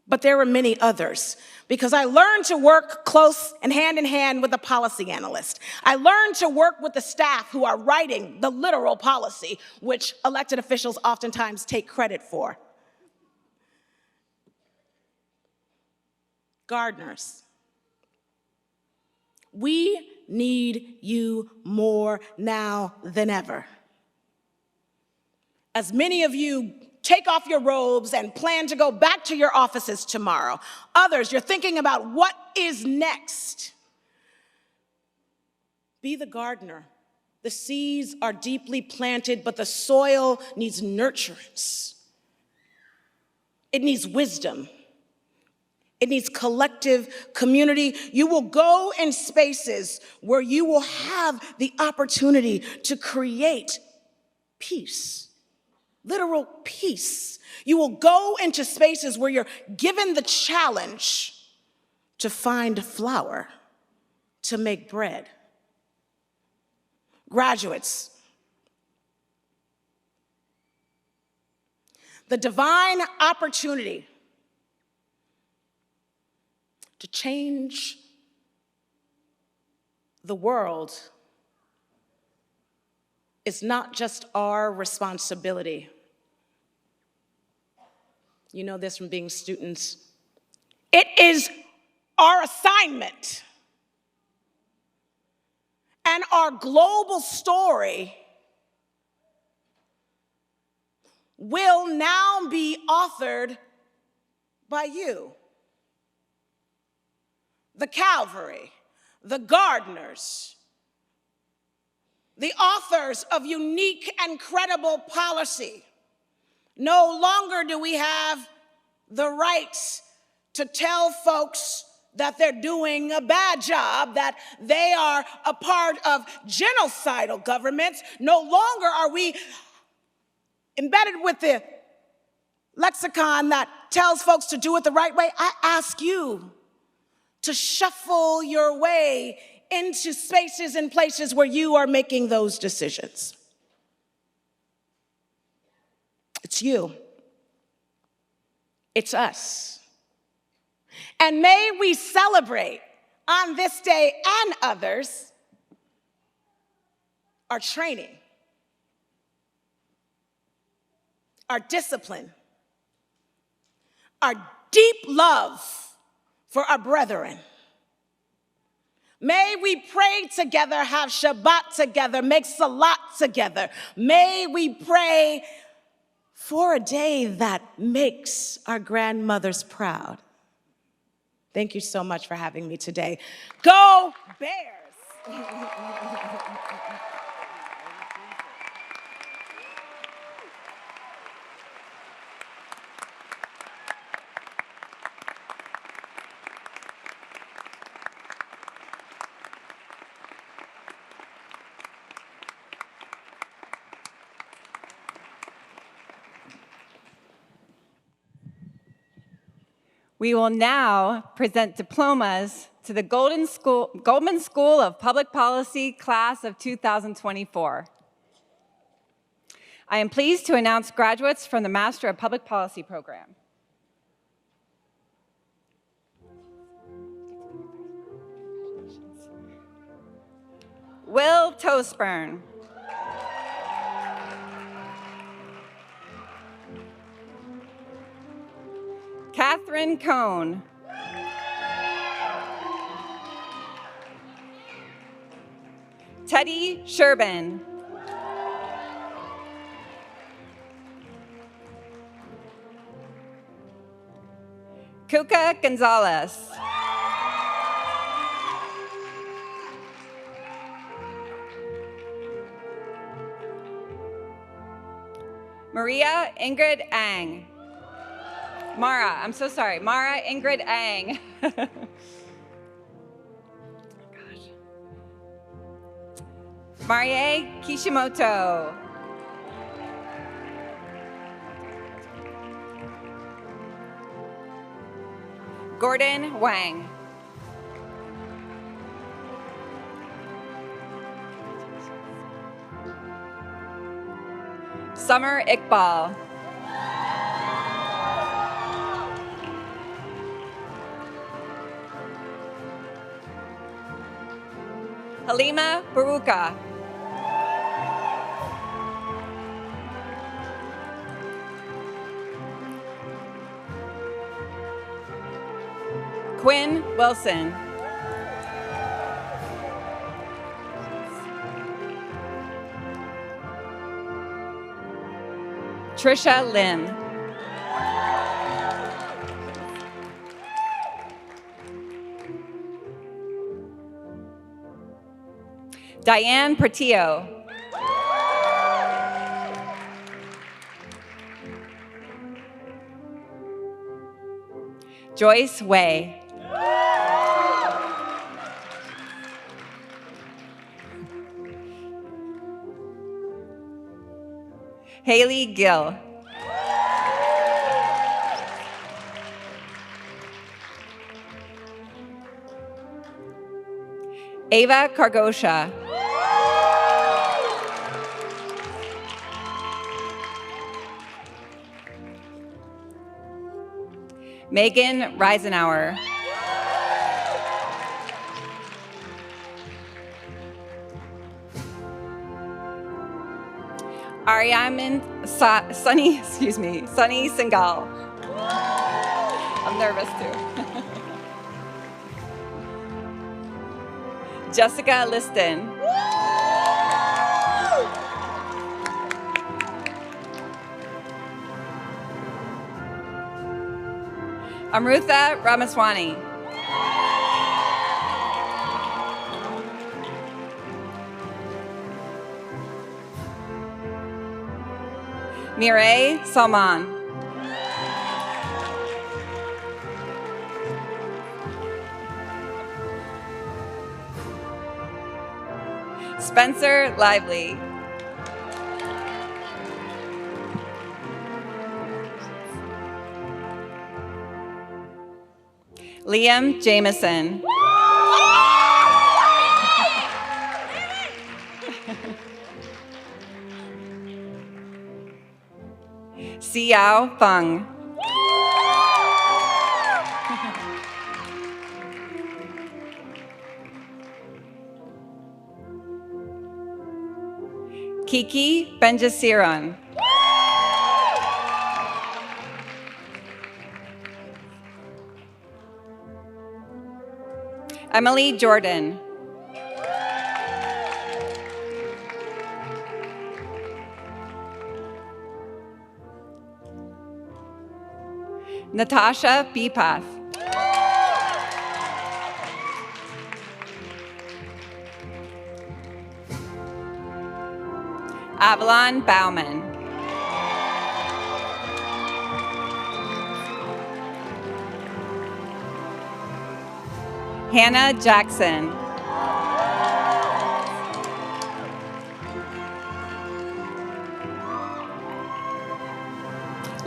Speaker 11: But there were many others, because I learned to work close and hand in hand with a policy analyst. I learned to work with the staff who are writing the literal policy, which elected officials oftentimes take credit for. Gardeners, we need you more now than ever. As many of you take off your robes and plan to go back to your offices tomorrow, others, you're thinking about what is next. Be the gardener. The seeds are deeply planted, but the soil needs nurturance. It needs wisdom. It needs collective community. You will go in spaces where you will have the opportunity to create peace, literal peace. You will go into spaces where you're given the challenge to find flour, to make bread. Graduates, the divine opportunity to change the world is not just our responsibility. You know this from being students. It is our assignment. And our global story will now be authored by you. The Calvary, the gardeners, the authors of unique and credible policy. No longer do we have the right to tell folks that they're doing a bad job, that they are a part of genocidal governments. No longer are we embedded with the lexicon that tells folks to do it the right way. I ask you to shuffle your way into spaces and places where you are making those decisions. It's you. It's us. And may we celebrate on this day and others our training, our discipline, our deep love for our brethren. May we pray together, have Shabbat together, make Salat together. May we pray for a day that makes our grandmothers proud. Thank you so much for having me today. Go Bears!
Speaker 12: We will now present diplomas to the Goldman School of Public Policy class of 2024. I am pleased to announce graduates from the Master of Public Policy program. Will Toastburn. Catherine Cohn. Teddy Sherbin. Kuka Gonzalez. Maria Ingrid Ang. Mara, I'm so sorry. Mara Ingrid Ang. Marie Kishimoto. Gordon Wang. Summer Iqbal. Halima Baruka. Quinn Wilson. Trisha Lim. Diane Portillo. Joyce Way. Haley Gill. Ava Kargosha. Megan Reisenauer. Aryaman Sunny Singal. I'm nervous too. Jessica Liston. Amrutha Ramaswamy. Mireille Salman. Spencer Lively. Liam Jameson. Xiao Feng. Kiki Benjasiran. Emily Jordan. Natasha Bepath. Avalon Bauman. Hannah Jackson.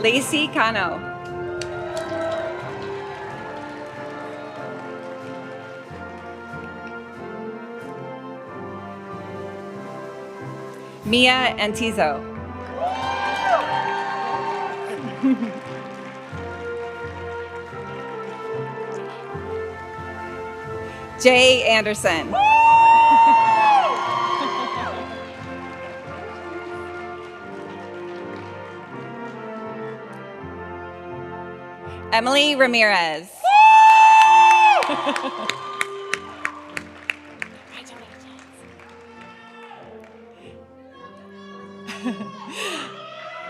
Speaker 12: Lacey Cano. Mia Antizo. Jay Anderson. Emily Ramirez.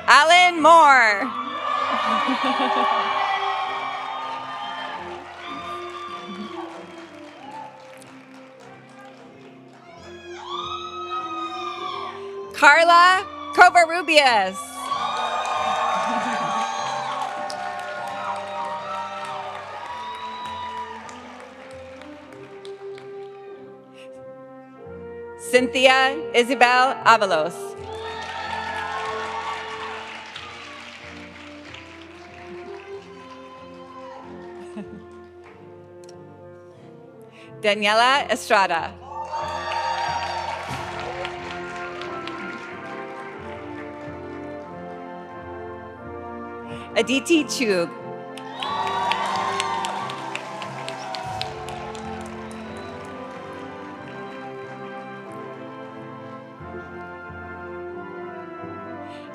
Speaker 12: Alan Moore. Carla Covarrubias. Cynthia Isabel Avalos. Daniela Estrada. Aditi Chug.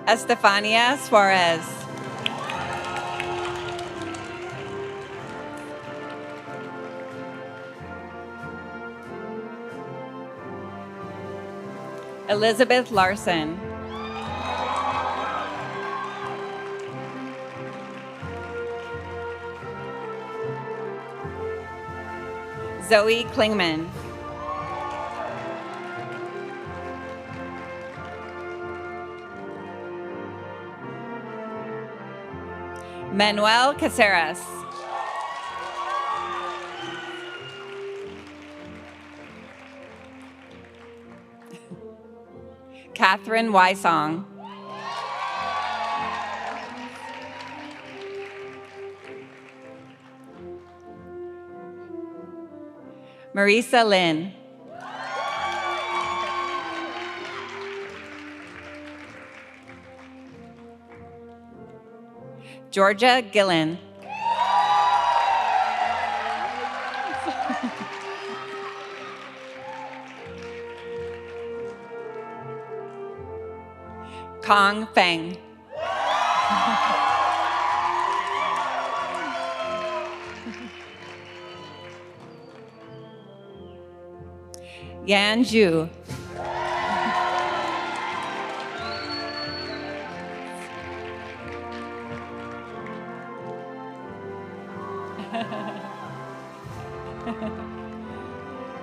Speaker 12: Estefania Suarez. Elizabeth Larson. Zoe Klingman. Manuel Caceres. Catherine Wysong. Marisa Lynn. Georgia Gillen. Kong Feng. Yan Zhu.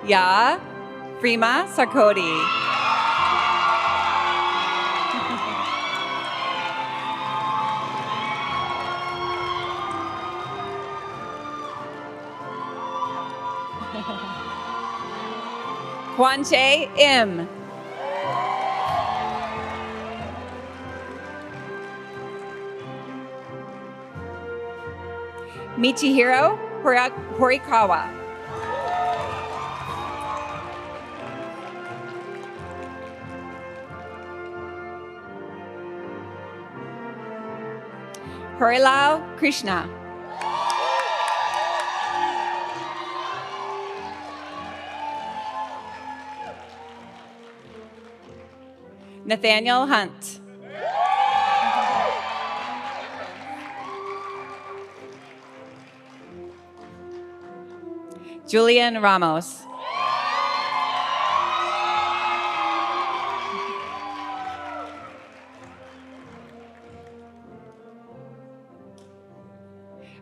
Speaker 12: Ya Frima Sarkodi. Kwanche Im. Michihiro Horikawa. Horilao Krishna. Nathaniel Hunt. Julian Ramos.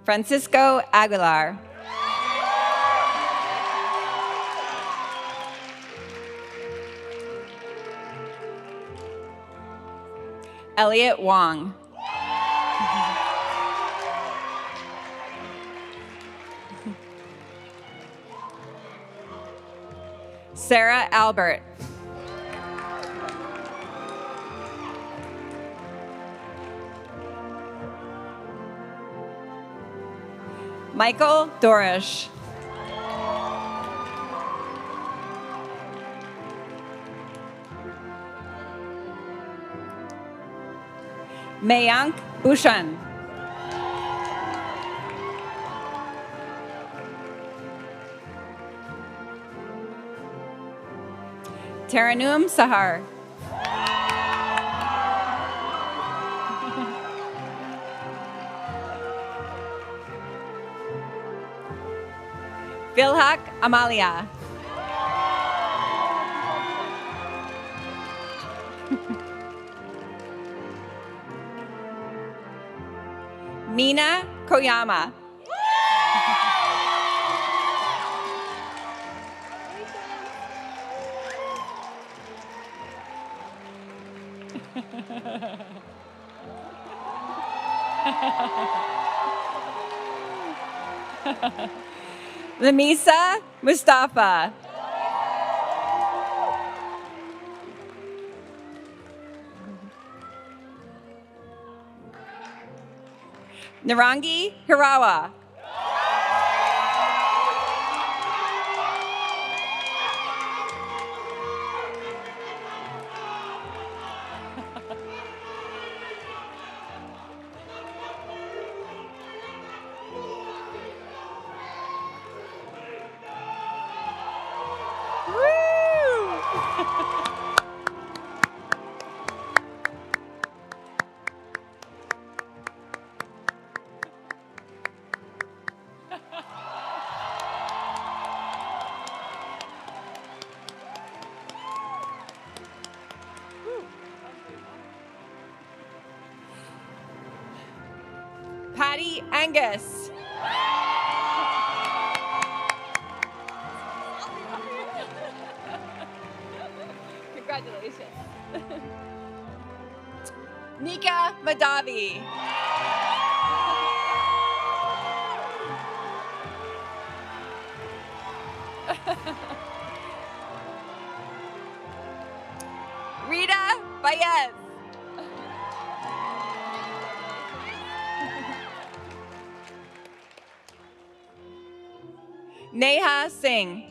Speaker 12: Francisco Aguilar. Elliot Wong. Sarah Albert. Michael Dorish. Mayank Bhushan. Taranum Sahar. Vilhak Amalia. Mina Koyama. Lamisa Mustafa. Narangi Hirawa. Patty Angus. Congratulations. Nika Madavi. Rita yes. Neha Singh.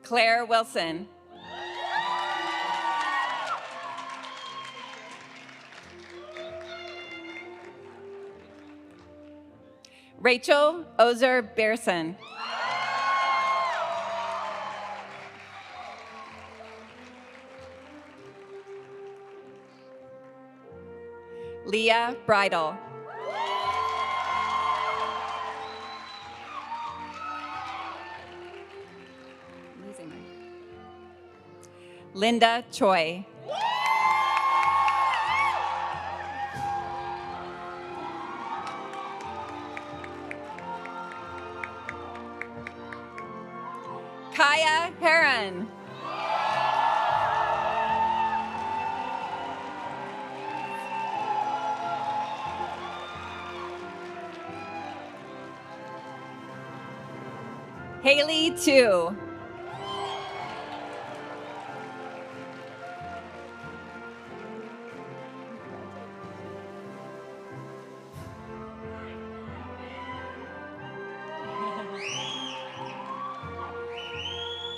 Speaker 12: Claire Wilson. Rachel Ozer Bearson. Leah Bridle. Linda Choi. Kaya Heron. Haley Tu.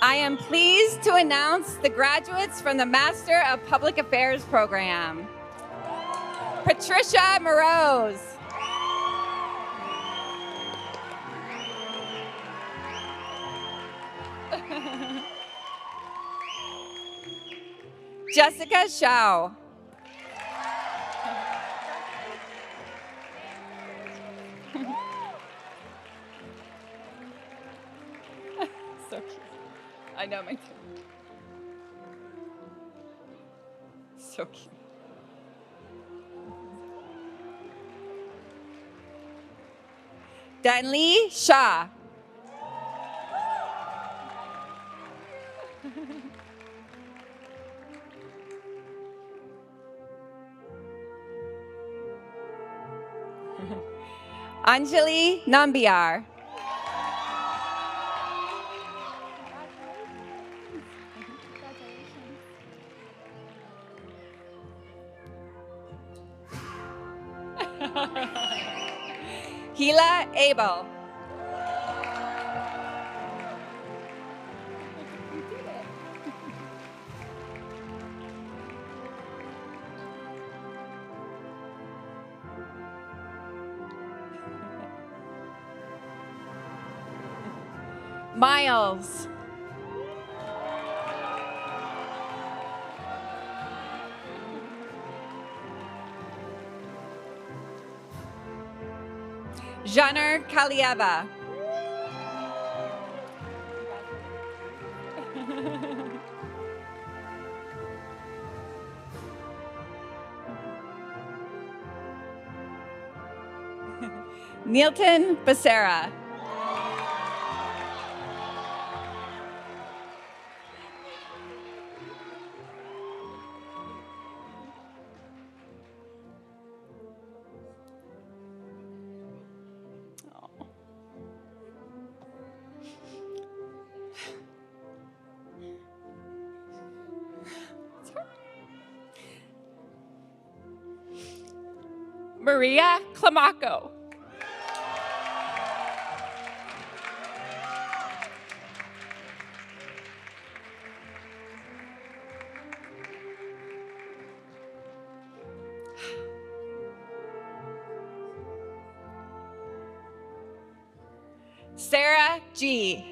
Speaker 12: I am pleased to announce the graduates from the Master of Public Affairs program. Patricia Moroz. Jessica Shao. So cute. I know, my turn. So cute. Danli Shah. Anjali Nambiar. Hila Abel. Miles. Janer Kalieva. Neilton Becerra. Maria Clamaco. Sarah G.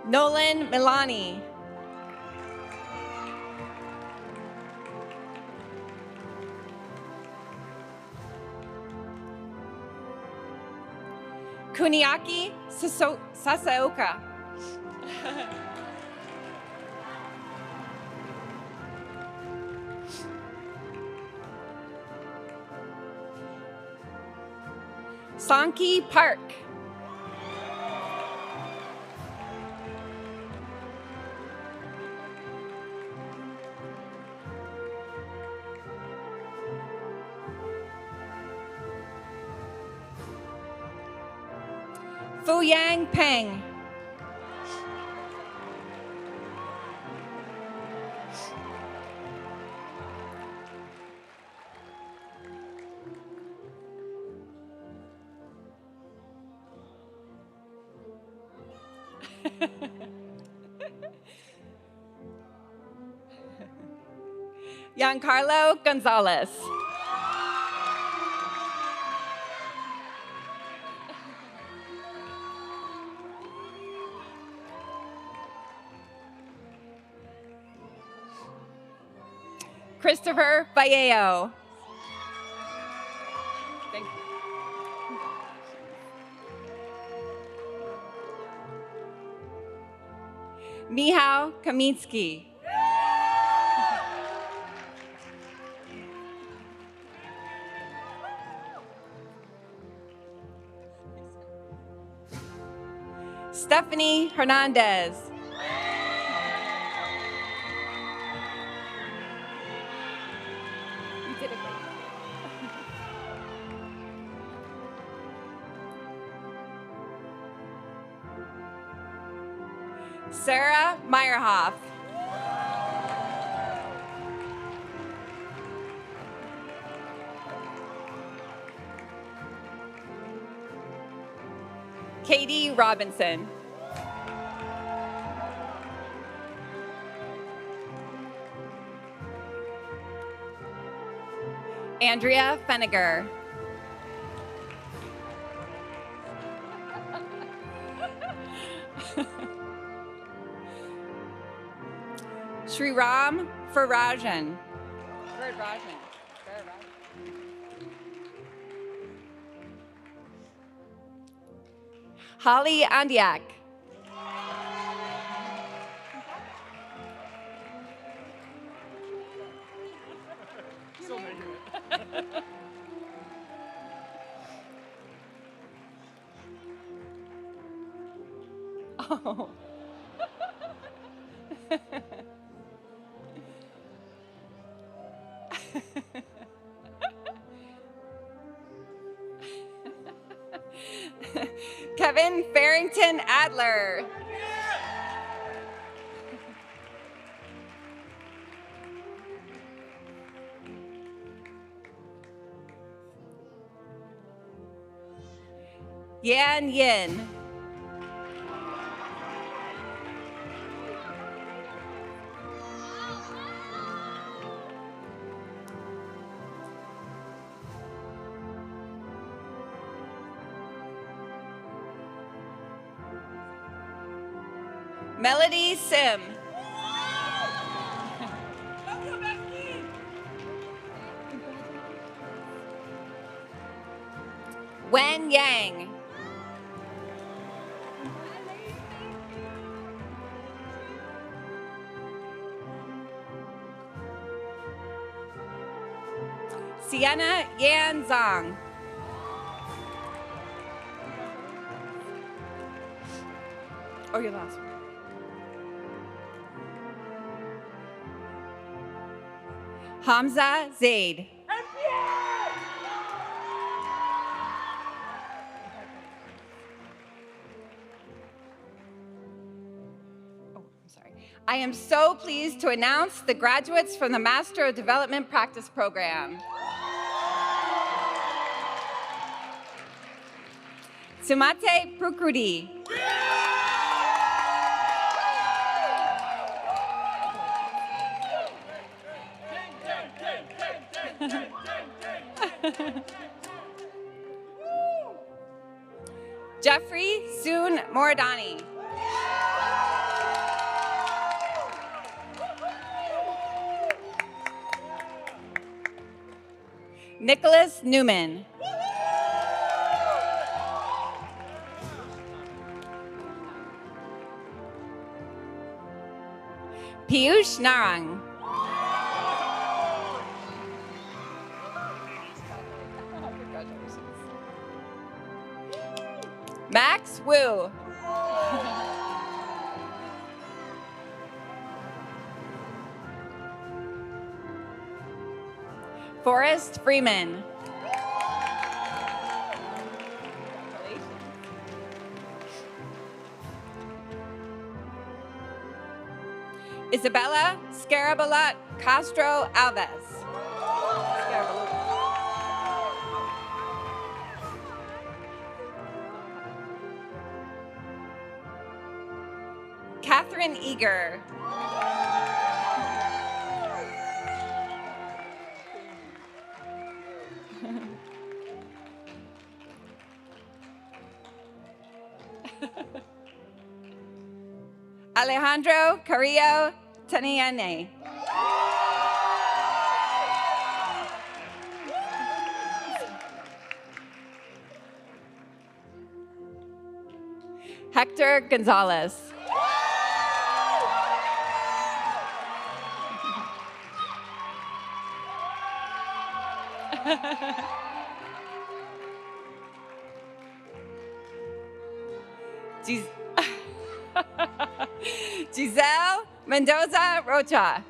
Speaker 12: Nolan Milani. Kuniaki Sasaoka. Sanki Park. Fuyang Peng. Giancarlo Gonzalez. Christopher Vallejo. Thank you. Mihao Kaminsky. Stephanie Hernandez. You did it great. Sarah Meyerhoff. Katie Robinson. Andrea Feniger. Sriram Farajan. Holly Andiak. Oh. Kevin Farrington Adler. Yan Yin. Melody Sim. Wen Yang. Sienna Yan Zhang. Oh, your last one. Hamza Zaid. I am so pleased to announce the graduates from the Master of Development Practice Program. Sumate Prukudi. Jeffrey Soon Moradani. Nicholas Newman. Piyush Narang. Max Wu. Forrest Freeman. Isabella Scarabalat Castro Alves. Catherine Eager. Alejandro Carrillo Taniane. Hector Gonzalez. Giselle Mendoza Rocha.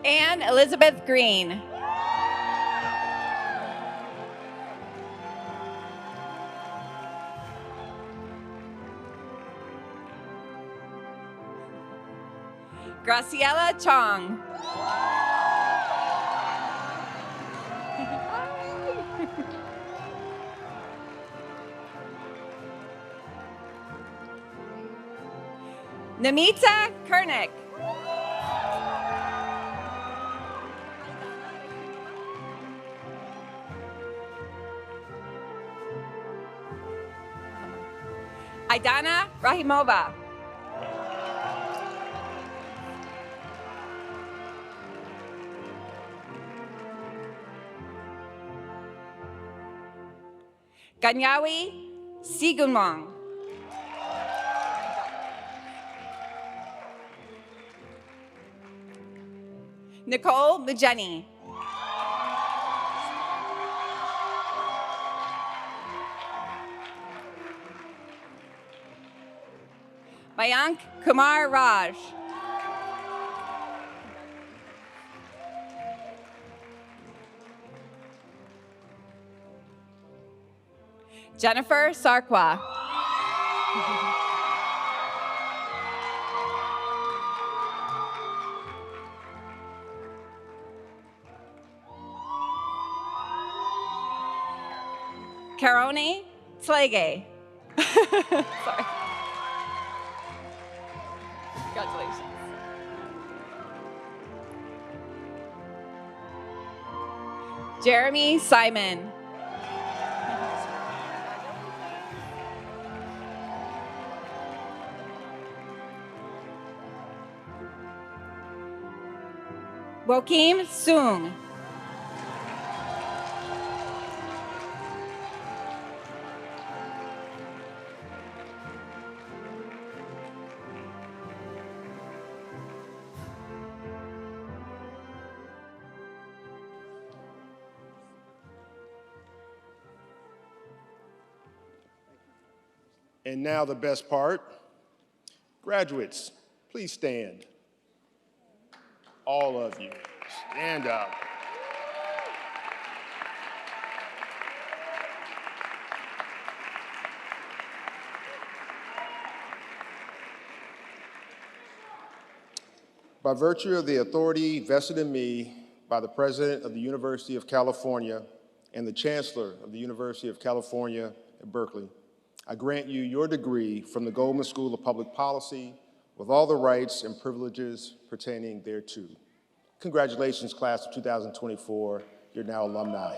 Speaker 12: Anne Elizabeth Green. Graciela Chong. Namita Kernick. Aidana Rahimova. Ganyawi Sigunwang. Nicole Mujeni. Mayank Kumar Raj. Jennifer Sarkwa. Karoni Slage. Sorry. Congratulations. Jeremy Simon. Wokim Soong.
Speaker 1: And now the best part. Graduates, please stand. All of you, stand up. By virtue of the authority vested in me by the President of the University of California and the Chancellor of the University of California at Berkeley, I grant you your degree from the Goldman School of Public Policy with all the rights and privileges pertaining thereto. Congratulations, class of 2024. You're now alumni.